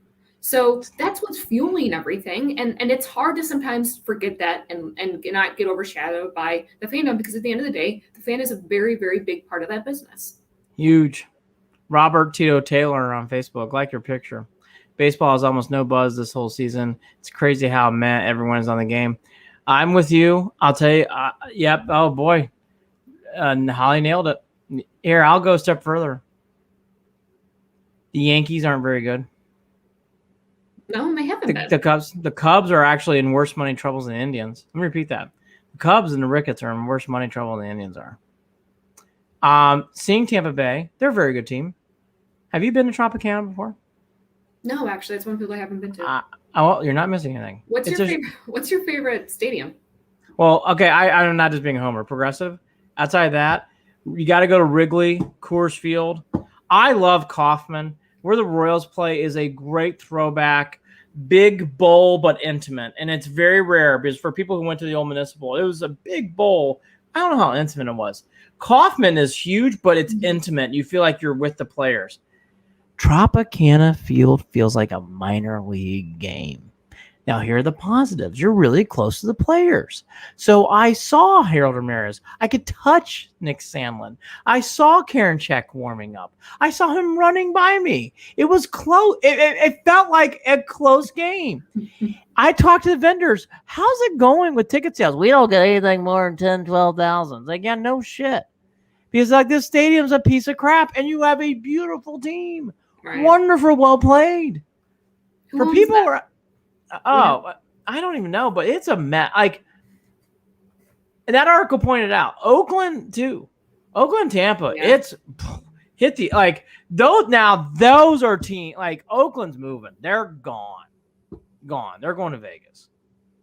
So that's what's fueling everything. And it's hard to sometimes forget that and not get overshadowed by the fandom, because at the end of the day, the fan is a very, very big part of that business. Huge. Robert Tito Taylor on Facebook, like your picture. Baseball has almost no buzz this whole season. It's crazy how mad everyone is on the game. I'm with you. I'll tell you. Yep. Oh, boy. Holly nailed it. Here, I'll go a step further. The Yankees aren't very good. No, they haven't been. The Cubs are actually in worse money troubles than the Indians. Let me repeat that. The Cubs and the Ricketts are in worse money trouble than the Indians are. Seeing Tampa Bay, they're a very good team. Have you been to Tropicana before? No, actually, it's one people I haven't been to. Well, you're not missing anything. What's your favorite stadium? Well, okay, I'm not just being a homer. Progressive. Outside of that, you got to go to Wrigley, Coors Field. I love Kauffman. Where the Royals play is a great throwback, big bowl but intimate, and it's very rare because for people who went to the old Municipal, it was a big bowl. I don't know how intimate it was. Kauffman is huge, but it's intimate. You feel like you're with the players. Tropicana Field feels like a minor league game. Now, here are the positives. You're really close to the players. So I saw Harold Ramirez. I could touch Nick Sandlin. I saw Karen Check warming up. I saw him running by me. It was close. It felt like a close game. I talked to the vendors. How's it going with ticket sales? We don't get anything more than 10, 12,000. Like, yeah, no shit. Because like this stadium's a piece of crap, and you have a beautiful team. Right. Wonderful, well played. Who For people that? I don't even know, but it's a mess. Like, and that article pointed out, Oakland too. Oakland, Tampa, it's hit the like those now. Those are team like Oakland's moving. They're gone. They're going to Vegas.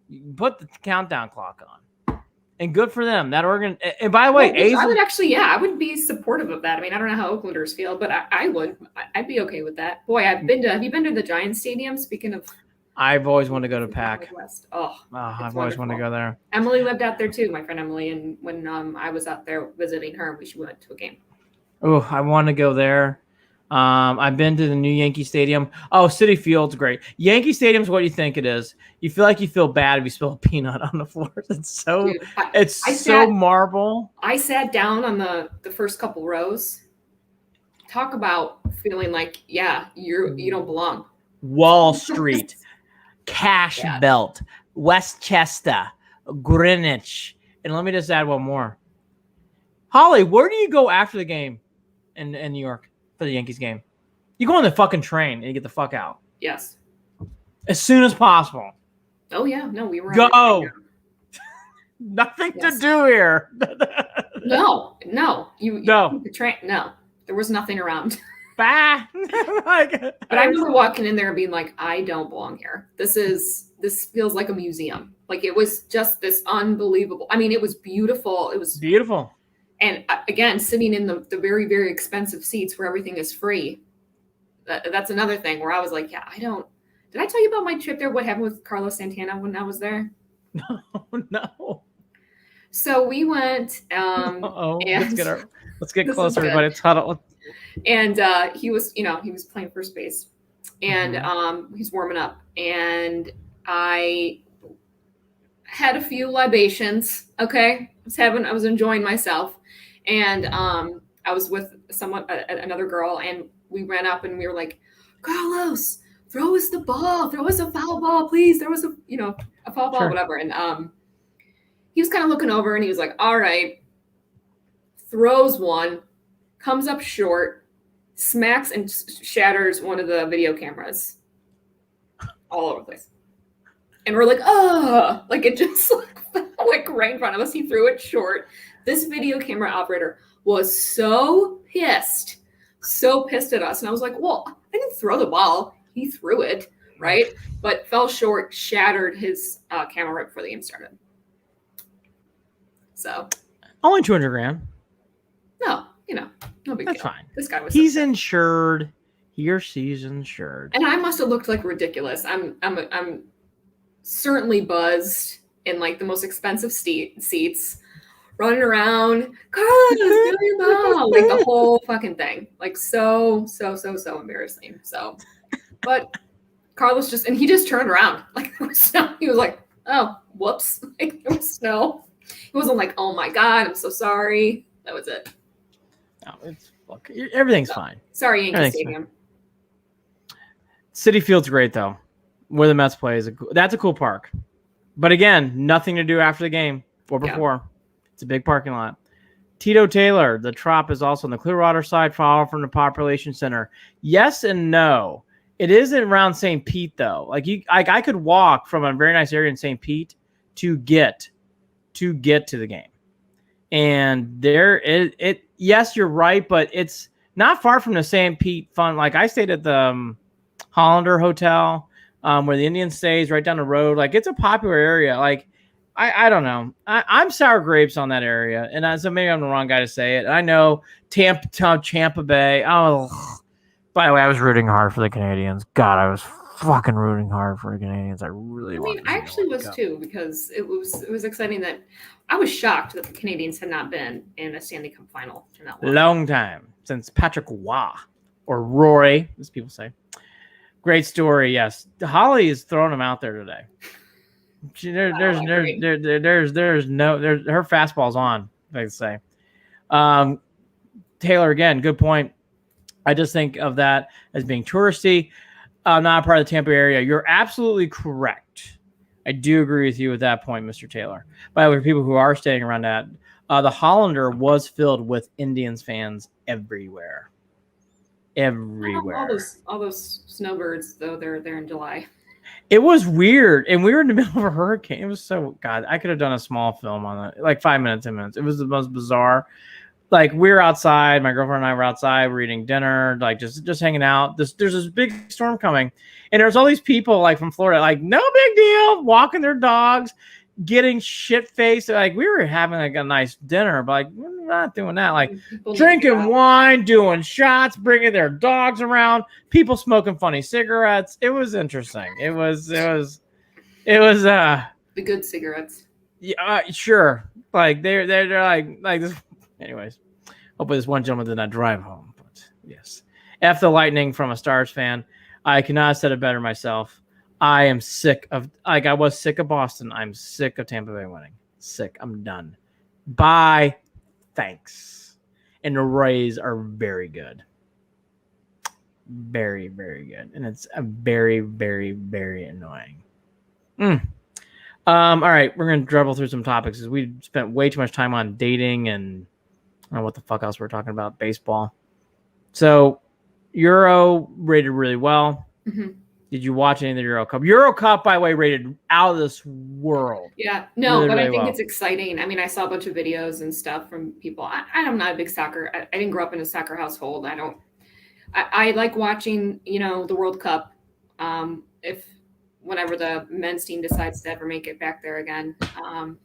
You put the countdown clock on, and good for them. That organ. And by the way, I would actually, I would be supportive of that. I mean, I don't know how Oaklanders feel, but I would. I'd be okay with that. Boy, have you been to the Giants Stadium? Speaking of. I've always wanted to go to Pac. I've always wanted to go there. Emily lived out there too, my friend Emily, and when I was out there visiting her, we went to a game. Oh, I want to go there. I've been to the new Yankee Stadium. Oh, Citi Field's great. Yankee Stadium's what you think it is. You feel like you feel bad if you spill a peanut on the floor. It's so marble. I sat down on the first couple rows. Talk about feeling like you don't belong. Wall Street. Cash Belt, Westchester, Greenwich. And let me just add one more. Holly, where do you go after the game in New York for the Yankees game? You go on the fucking train and you get the fuck out. Yes. As soon as possible. Oh, yeah. No, we were. Go. Nothing to do here. No. You no. The train. No, there was nothing around. Bah. But I remember walking in there and being like, I don't belong here. This feels like a museum. Like it was just this unbelievable. I mean, it was beautiful. It was beautiful. And again, sitting in the very, very expensive seats where everything is free. That's another thing where I was like, did I tell you about my trip there? What happened with Carlos Santana when I was there? No. So we went. Let's get closer, everybody. It's huddle. And he was playing first base, and he's warming up, and I had a few libations. Okay, I was enjoying myself, and I was with another girl, and we ran up and we were like, Carlos, throw us the ball, throw us a foul ball, please, throw us a foul ball, whatever. And he was kind of looking over, and he was like, all right, throws one. Comes up short, smacks and shatters one of the video cameras all over the place. And we're like, oh, like it just like right in front of us. He threw it short. This video camera operator was so pissed at us. And I was like, well, I didn't throw the ball. He threw it, right? But fell short, shattered his camera right before the game started. So. Only $200,000. No. No big deal. That's fine. This guy was. He's insured. He or she's insured. And I must have looked like ridiculous. I'm certainly buzzed in like the most expensive seats, running around. Carlos, do your ball, like the whole fucking thing. Like so embarrassing. So, but Carlos he just turned around. Like there was snow. He was like, oh, whoops. Like there was snow. He wasn't like, oh my God, I'm so sorry. That was it. No, everything's fine. Sorry, Yankee Stadium. Fine. Citi Field's great though. Where the Mets play that's a cool park. But again, nothing to do after the game or before. Yeah. It's a big parking lot. Tito Taylor, the Trop is also on the Clearwater side, far from the population center. Yes and no. It is around St. Pete though. Like I could walk from a very nice area in St. Pete to get to the game. And yes, you're right, but it's not far from the St. Pete fun. Like I stayed at the Hollander Hotel, where the Indian stays right down the road. Like it's a popular area. Like I don't know. I'm sour grapes on that area. And so maybe I'm the wrong guy to say it. I know Tampa Bay. Oh, by the way, I was rooting hard for the Canadians. God, I was fucking rooting hard for the Canadians. I actually was too, because it was exciting that I was shocked that the Canadians had not been in a Stanley Cup final in that long time since Patrick Roy, or Roy, as people say. Great story, yes. Holly is throwing them out there today. Her fastball's on, I can say. Taylor, again, good point. I just think of that as being touristy, not a part of the Tampa area. You're absolutely correct. I do agree with you at that point, Mr. Taylor. By the way, for people who are staying around that, the Hollander was filled with Indians fans everywhere. All those snowbirds, though, they're in July. It was weird, and we were in the middle of a hurricane. It was so God. I could have done a small film on it, like 5 minutes, 10 minutes. It was the most bizarre. Like we were outside, my girlfriend and I were outside, we're eating dinner, like just hanging out. There's this big storm coming, and there's all these people like from Florida, like no big deal, walking their dogs, getting shit faced. Like we were having like a nice dinner, but like we're not doing that. Like drinking wine, doing shots, bringing their dogs around, people smoking funny cigarettes. It was interesting. It was the good cigarettes. Yeah, sure. Like they're like this. Anyways, hopefully this one gentleman did not drive home. But yes, F the Lightning from a Stars fan. I cannot have said it better myself. I am sick of, like I was sick of Boston. I'm sick of Tampa Bay winning. Sick. I'm done. Bye. Thanks. And the Rays are very good. Very, very good. And it's a very, very, very annoying. All right. We're going to dribble through some topics because we spent way too much time on dating and I don't know what the fuck else we're talking about. Baseball. So Euro rated really well. Mm-hmm. Did you watch any of the Euro Cup? Euro Cup, by the way, rated out of this world. Yeah, no, really, but really I think it's exciting. I mean, I saw a bunch of videos and stuff from people. I'm not a big soccer. I didn't grow up in a soccer household. I like watching, the World Cup. Whenever the men's team decides to ever make it back there again,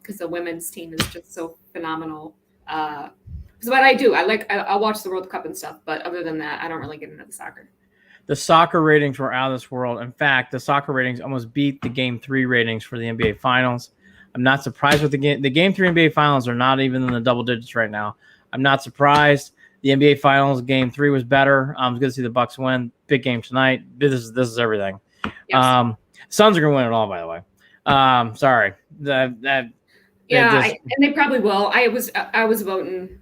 because the women's team is just so phenomenal. So what I do, I'll watch the World Cup and stuff, but other than that, I don't really get into the soccer. The soccer ratings were out of this world. In fact, the soccer ratings almost beat the Game 3 ratings for the NBA Finals. I'm not surprised with the Game 3 NBA Finals are not even in the double digits right now. I'm not surprised. The NBA Finals Game 3 was better. It's good to see the Bucks win. Big game tonight. This is everything. Yes. Suns are going to win it all, by the way. Sorry. And they probably will. I was voting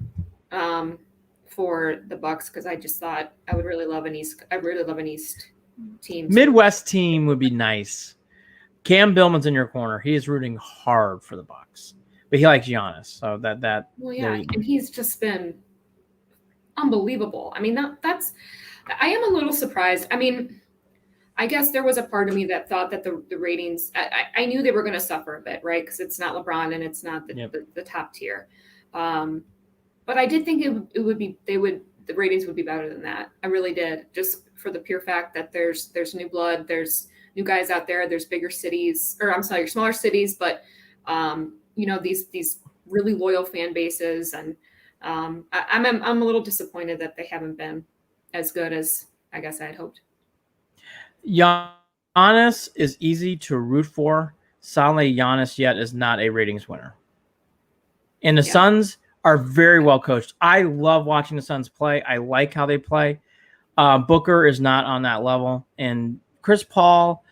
for the Bucks because I just thought I would really love an East. I really love an East team. Midwest team would be nice. Cam Billman's in your corner. He is rooting hard for the Bucks, but he likes Giannis. So that. Well, yeah, and he's just been unbelievable. I mean, that's. I am a little surprised. I mean, I guess there was a part of me that thought that the ratings. I knew they were going to suffer a bit, right? Because it's not LeBron and it's not the top tier. But I did think the ratings would be better than that. I really did, just for the pure fact that there's new blood, there's new guys out there, there's bigger cities, smaller cities, but these really loyal fan bases, and I'm a little disappointed that they haven't been as good as I guess I had hoped. Giannis is easy to root for. Sadly, Giannis yet is not a ratings winner. And the Suns are very well coached. I love watching the Suns play. I like how they play. Booker is not on that level, and Chris Paul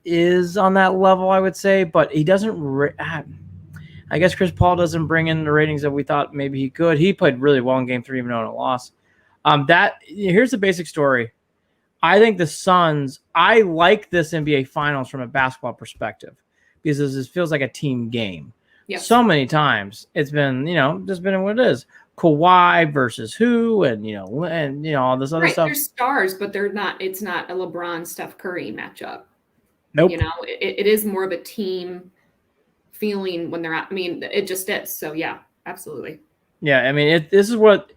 is on that level, I would say, but he doesn't. I guess Chris Paul doesn't bring in the ratings that we thought maybe he could. He played really well in Game 3, even though it lost. Here's the basic story. I think the Suns. I like this NBA Finals from a basketball perspective because this feels like a team game. Yep. So many times it's been, just been what it is. Kawhi versus who, and all this other stuff. They're stars, but they're not. It's not a LeBron Steph Curry matchup. Nope. It is more of a team feeling when they're out. I mean, it just is. So yeah, absolutely. Yeah, I mean, this is what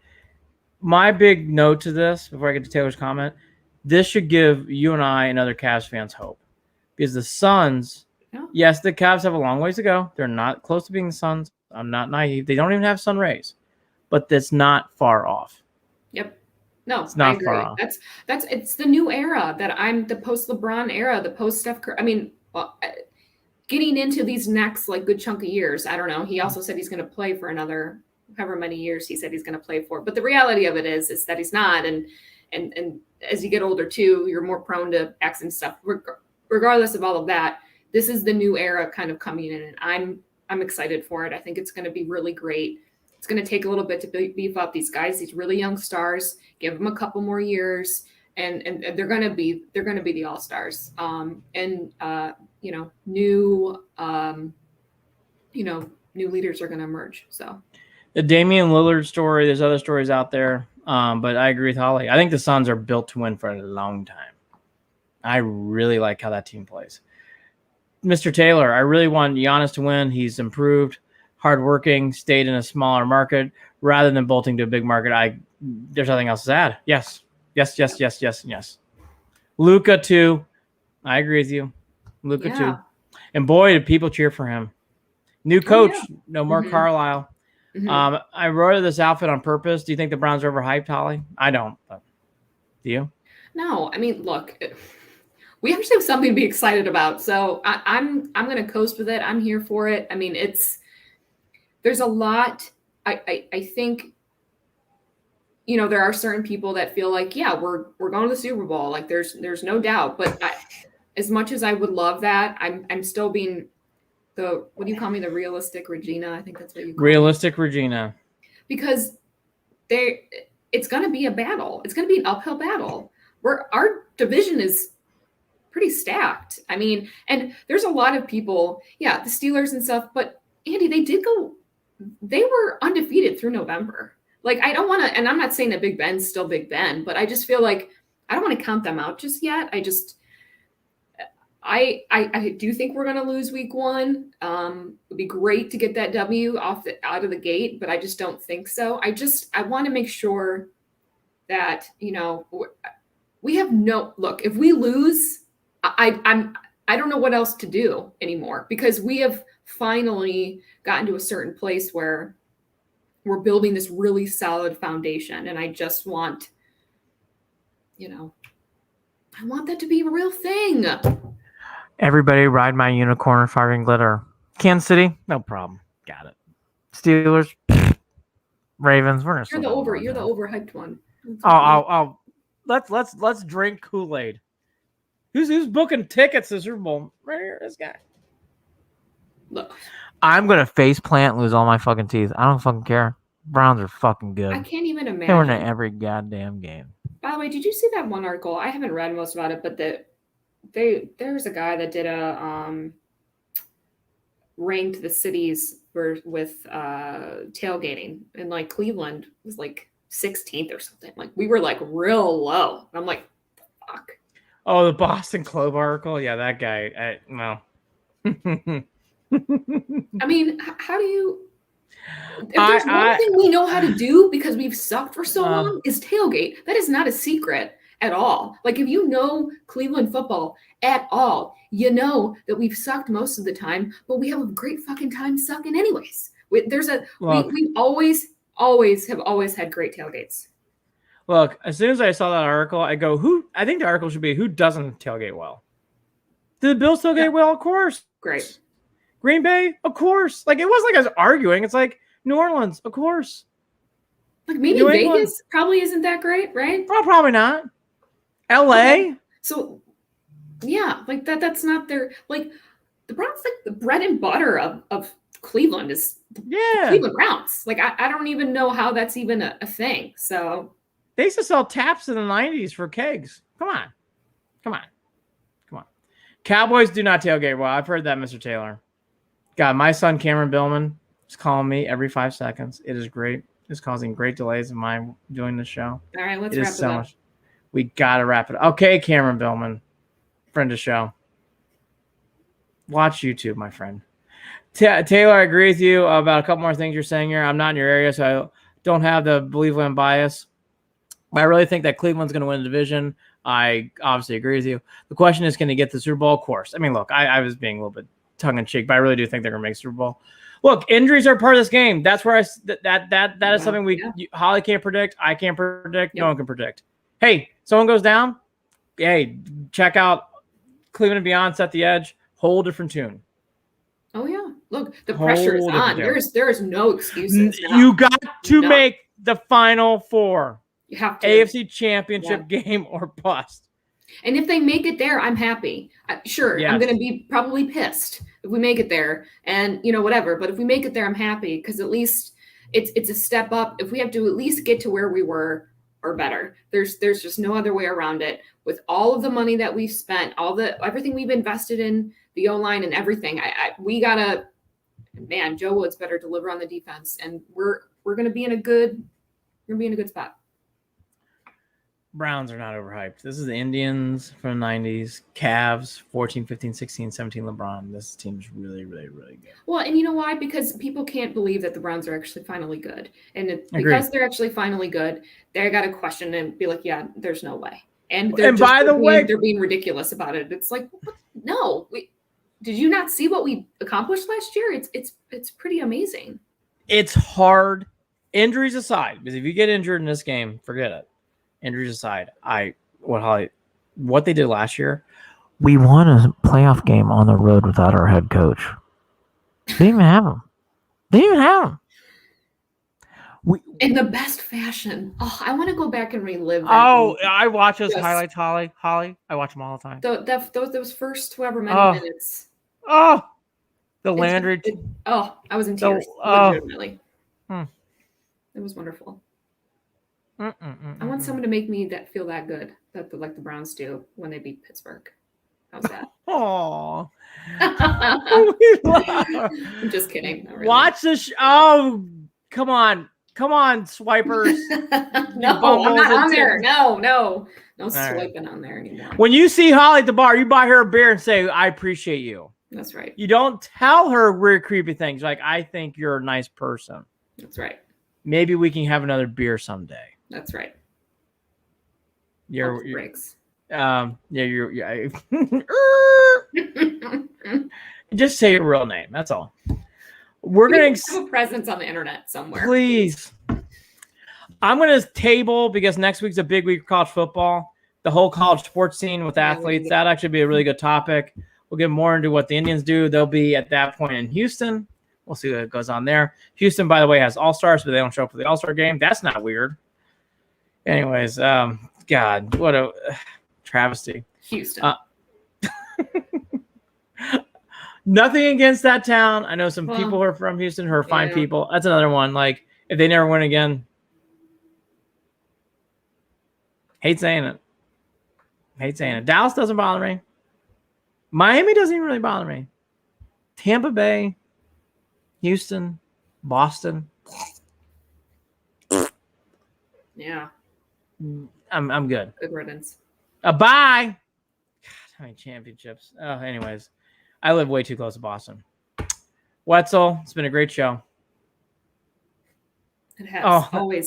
my big note to this before I get to Taylor's comment. This should give you and I and other Cavs fans hope because the Suns. Yeah. Yes, the Cavs have a long ways to go. They're not close to being the Suns. I'm not naive. They don't even have sun rays, but that's not far off. Yep. No, it's not far off. It's the new era the post LeBron era, the post Steph Curry. I mean, getting into these next good chunk of years. I don't know. He also said he's going to play for another however many years he said he's going to play for. But the reality of it is that he's not. And as you get older too, you're more prone to accident stuff. Regardless of all of that. This is the new era kind of coming in, and I'm excited for it. I think it's going to be really great. It's going to take a little bit to beef up these guys, these really young stars. Give them a couple more years, and they're going to be the all-stars. New leaders are going to emerge. So the Damian Lillard story. There's other stories out there, but I agree with Holly. I think the Suns are built to win for a long time. I really like how that team plays. Mr. Taylor, I really want Giannis to win. He's improved, hardworking, stayed in a smaller market rather than bolting to a big market. There's nothing else to add. Yes. Luka too. I agree with you. Luka too. And boy, did people cheer for him. New coach, no more Carlisle. Mm-hmm. I wrote this outfit on purpose. Do you think the Browns are overhyped, Holly? I don't. But do you? No. I mean, look. We actually have something to be excited about. So I'm going to coast with it. I'm here for it. I mean, there's a lot. I think, there are certain people that feel like, yeah, we're going to the Super Bowl. Like there's no doubt. But as much as I would love that, I'm still being what do you call me? The realistic Regina. I think that's what you call realistic me. Regina. Because it's going to be a battle. It's going to be an uphill battle. Our division is pretty stacked. I mean, and there's a lot of people, the Steelers and stuff, but Andy, they were undefeated through November. I don't want to, and I'm not saying that Big Ben's still Big Ben, but I just feel like I don't want to count them out just yet. I do think we're going to lose week 1. It'd be great to get that W out of the gate, but I just don't think so. I want to make sure that, we have look, if we lose, I don't know what else to do anymore because we have finally gotten to a certain place where we're building this really solid foundation. And I just want, I want that to be a real thing. Everybody ride my unicorn firing glitter. Kansas City, no problem. Got it. Steelers, Ravens, we're You're the overhyped one. Let's drink Kool-Aid. Who's booking tickets to the Super Bowl? Right here, this guy. Look. I'm going to face plant and lose all my fucking teeth. I don't fucking care. Browns are fucking good. I can't even imagine. They were in every goddamn game. By the way, did you see that one article? I haven't read most about it, but there's a guy that did ranked the cities with tailgating, and Cleveland was 16th or something. We were real low. I'm like, fuck. Oh, the Boston Globe article? Yeah, that guy. I mean, how do you... If there's one thing we know how to do because we've sucked for so long is tailgate. That is not a secret at all. If you know Cleveland football at all, you know that we've sucked most of the time, but we have a great fucking time sucking anyways. We always have had great tailgates. Look, as soon as I saw that article, I go, I think the article should be, who doesn't tailgate well? Did the Bills tailgate well? Of course. Great. Green Bay? Of course. It wasn't I was arguing. It's New Orleans? Of course. Maybe Vegas probably isn't that great, right? Well, probably not. LA? Okay. So Yeah, like that's not their like the Browns, like the bread and butter of Cleveland is the Cleveland Browns. Like I don't even know how that's even a thing. So they used to sell taps in the 90s for kegs. Come on. Cowboys do not tailgate well. I've heard that, Mr. Taylor. God, my son Cameron Billman is calling me every 5 seconds. It is great. It's causing great delays in my doing the show. All right, let's wrap it up. We gotta wrap it up. Okay, Cameron Billman, friend of the show. Watch YouTube, my friend. Taylor, I agree with you about a couple more things you're saying here. I'm not in your area, so I don't have the Cleveland bias. But I really think that Cleveland's going to win the division. I obviously agree with you. The question is, can they get the Super Bowl? Of course. I mean, look, I was being a little bit tongue-in-cheek, but I really do think they're going to make Super Bowl. Look, injuries are part of this game. That's where that is something Holly can't predict. I can't predict. No one can predict. Hey, someone goes down. Hey, check out Cleveland and Beyond, Set the Edge. Whole different tune. Oh yeah, look, the pressure is on. There is no excuses. You got to make the Final Four. You have to. AFC Championship game or bust. And if they make it there, I'm happy. Sure, yes. I'm going to be probably pissed if we make it there, and whatever. But if we make it there, I'm happy because at least it's a step up. If we have to at least get to where we were or better, there's just no other way around it. With all of the money that we've spent, everything we've invested in the O-line and everything, we gotta. Man, Joe Woods better deliver on the defense, and we're going to be in a good spot. Browns are not overhyped. This is the Indians from the 90s, Cavs, 14, 15, 16, 17, LeBron. This team's really, really, really good. Well, and you know why? Because people can't believe that the Browns are actually finally good. And because they're actually finally good, they got to question and be like, yeah, there's no way. And by the way, they're being ridiculous about it. It's like, no, did you not see what we accomplished last year? It's pretty amazing. It's hard. Injuries aside, because if you get injured in this game, forget it. Injuries aside, what they did last year, we won a playoff game on the road without our head coach. They didn't even have him. In the best fashion. Oh, I want to go back and relive that. Oh, I watch those highlights, Holly. I watch them all the time. Those first however many minutes. Oh, the Landry. I was in tears. Legitimately. It was wonderful. I want someone to make me feel that good, like the Browns do when they beat Pittsburgh. How's that? Oh, I'm just kidding. Not really. Watch this. Oh, come on, swipers. No, I'm not on there. No swiping on there anymore. When you see Holly at the bar, you buy her a beer and say, "I appreciate you." That's right. You don't tell her weird, creepy things like, "I think you're a nice person." That's right. Maybe we can have another beer someday. That's right. You're breaks. Just say your real name. That's all. We're going to have a presence on the internet somewhere. Please. I'm going to table, because next week's a big week for college football, the whole college sports scene with athletes. That'd actually be a really good topic. We'll get more into what the Indians do. They'll be at that point in Houston. We'll see what goes on there. Houston, by the way, has all-stars, but they don't show up for the all-star game. That's not weird. Anyways, God, what a travesty. Houston. Nothing against that town. I know some people who are from Houston who are fine people. That's another one. Like, if they never win again, hate saying it. Dallas doesn't bother me. Miami doesn't even really bother me. Tampa Bay, Houston, Boston. Yeah. I'm good. Good riddance. Bye. God, how many championships? Anyways, I live way too close to Boston. Wetzel, it's been a great show. It has.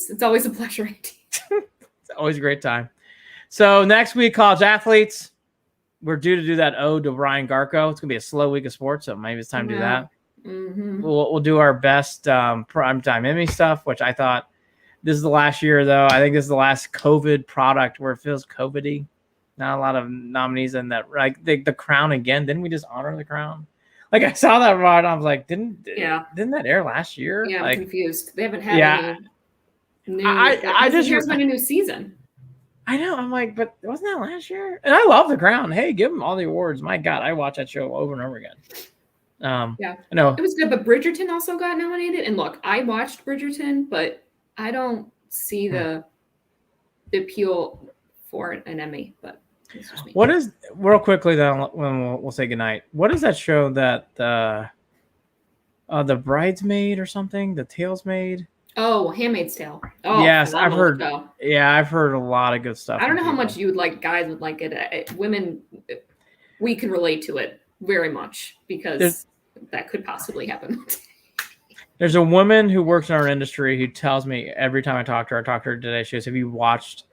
It's always a pleasure. It's always a great time. So next week, college athletes. We're due to do that ode to Brian Garco. It's gonna be a slow week of sports, so maybe it's time to do that. Mm-hmm. We'll do our best primetime Emmy stuff, which I thought this is the last year, though. I think this is the last COVID product where it feels COVID-y. Not a lot of nominees in that. Like the Crown again. Didn't we just honor the Crown? Like I saw that rod, I was like, didn't that air last year? Yeah, I'm confused. They haven't had any new. I just here's been a new season. I know. I'm like, but wasn't that last year? And I love The Crown. Hey, give them all the awards. My God, I watch that show over and over again. Yeah, I know it was good, but Bridgerton also got nominated. And look, I watched Bridgerton, but I don't see the appeal for an Emmy. But it's just me. What is real quickly? Then when we'll say goodnight. What is that show that the Bridesmaid or something? The Talesmaid. Oh, Handmaid's Tale. Oh, yes, I've heard. Show. Yeah, I've heard a lot of good stuff. I don't know how much you would like. Guys would like it. Women, we can relate to it very much because that could possibly happen. There's a woman who works in our industry who tells me every time I talk to her today, she goes, "Have you watched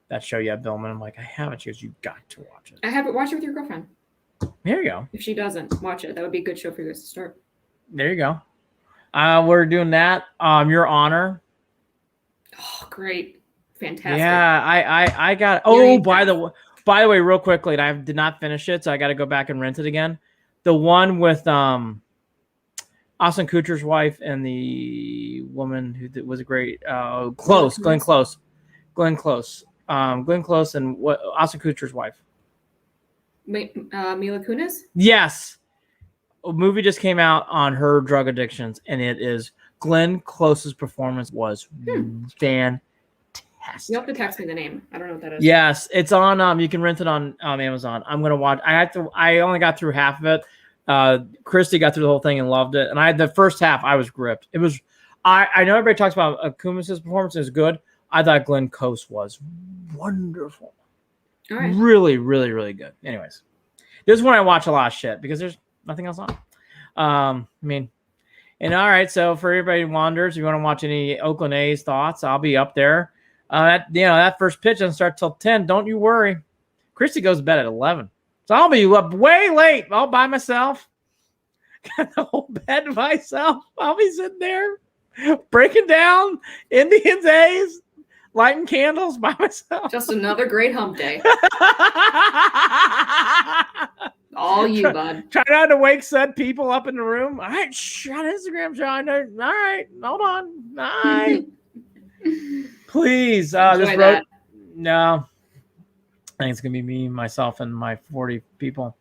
that show yet, Billman?" I'm like, "I haven't." She goes, "You've got to watch it." I haven't watched it with your girlfriend. There you go. If she doesn't watch it, that would be a good show for you guys to start. There you go. We're doing that. Your Honor. Oh, great. Fantastic. Yeah, I got. Oh, by the way, real quickly, and I did not finish it, so I got to go back and rent it again. The one with Austin Kutcher's wife and the woman who was a great Glenn Close, and what Austin Kutcher's wife. Mila Kunis. Yes, a movie just came out on her drug addictions, and it is Glenn Close's performance was fantastic. You have to text me the name. I don't know what that is. Yes, it's on. You can rent it on Amazon. I'm gonna watch. I only got through half of it. Christy got through the whole thing and loved it, and I had the first half. I was gripped. It was. I know everybody talks about Kumis's performance is good. I thought Glenn Close was wonderful. All right. Really, really, really good. Anyways, this is when I watch a lot of shit because there's nothing else on. I mean, and all right. So for everybody who wanders, if you want to watch any Oakland A's thoughts, I'll be up there. That first pitch doesn't start till 10. Don't you worry. Christy goes to bed at 11. So I'll be up way late all by myself. Got the whole bed to myself. I'll be sitting there breaking down Indians A's, lighting candles by myself. Just another great hump day. All you, bud. Try not to wake said people up in the room. All right, shut Instagram, Sean. All right, hold on. All right. Please. This road. No. I think it's going to be me, myself, and my 40 people.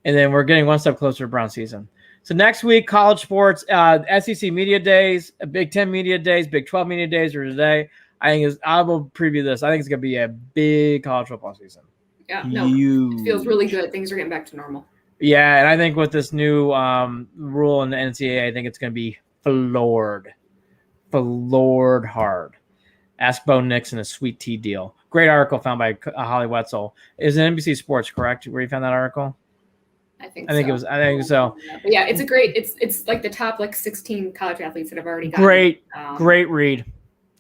And then we're getting one step closer to Brown season. So next week, college sports, SEC Media Days, Big 10 Media Days, Big 12 Media Days are today. I will preview this. I think it's going to be a big college football season. Yeah, it feels really good. Things are getting back to normal. Yeah, and I think with this new rule in the NCAA, I think it's going to be floored hard. Ask Bo Nix and a sweet tea deal. Great article found by Holly Wetzel. Is it NBC Sports, correct? Where you found that article? I think so. I think so. But yeah, it's a great. It's like the top 16 college athletes that have already gotten great read.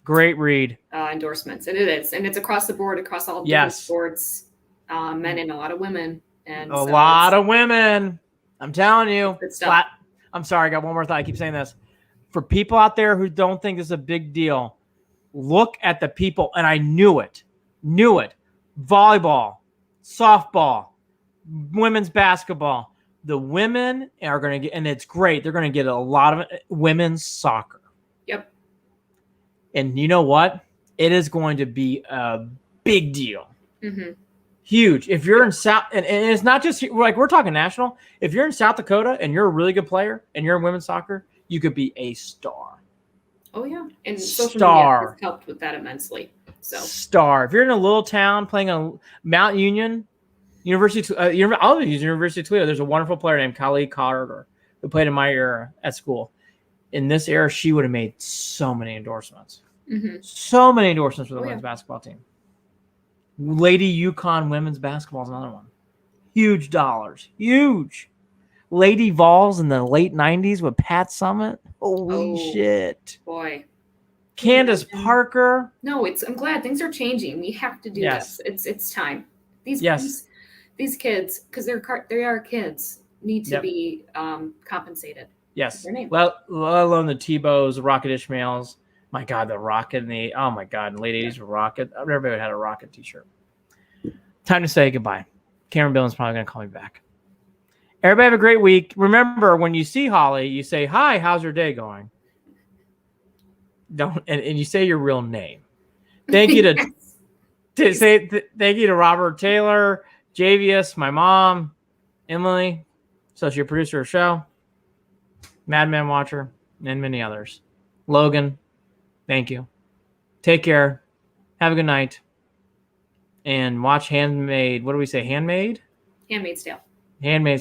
Great read. Endorsements, and it is, and it's across the board, across all different sports, men and a lot of women, and a lot of women. I'm telling you. Good stuff. I'm sorry, I got one more thought. I keep saying this. For people out there who don't think this is a big deal, look at the people, and I knew it. Volleyball, softball, women's basketball. The women are going to get, and it's great. They're going to get a lot of women's soccer. Yep. And you know what? It is going to be a big deal. Mm-hmm. Huge. If you're in South, and it's not just like we're talking national. If you're in South Dakota and you're a really good player and you're in women's soccer, you could be a star. Oh yeah, and social media has helped with that immensely. So star. If you're in a little town playing on Mount Union, University of Toledo, there's a wonderful player named Kylie Carter who played in my era at school. In this era, she would have made so many endorsements. Mm-hmm. So many endorsements for the women's basketball team. Lady Yukon women's basketball is another one. Huge dollars. Huge. Lady Vols in the late 90s with Pat Summitt. Holy shit. Boy. Candace Parker. No, I'm glad things are changing. We have to do this. It's time. These kids, because they are kids, need to be compensated. Yes. Let alone the Tebows, the Rocket Ishmaels. My God, the Rocket in the late 80s with Rocket. Everybody had a Rocket t-shirt. Time to say goodbye. Cameron Billman's probably going to call me back. Everybody have a great week. Remember, when you see Holly, you say, "Hi, how's your day going?" And you say your real name. Thank you to thank you to Robert Taylor, Javius, my mom, Emily, associate producer of the show, Madman Watcher, and many others. Logan, thank you. Take care. Have a good night. And watch Handmaid. What do we say? Handmaid? Handmaid's Tale. Handmaid's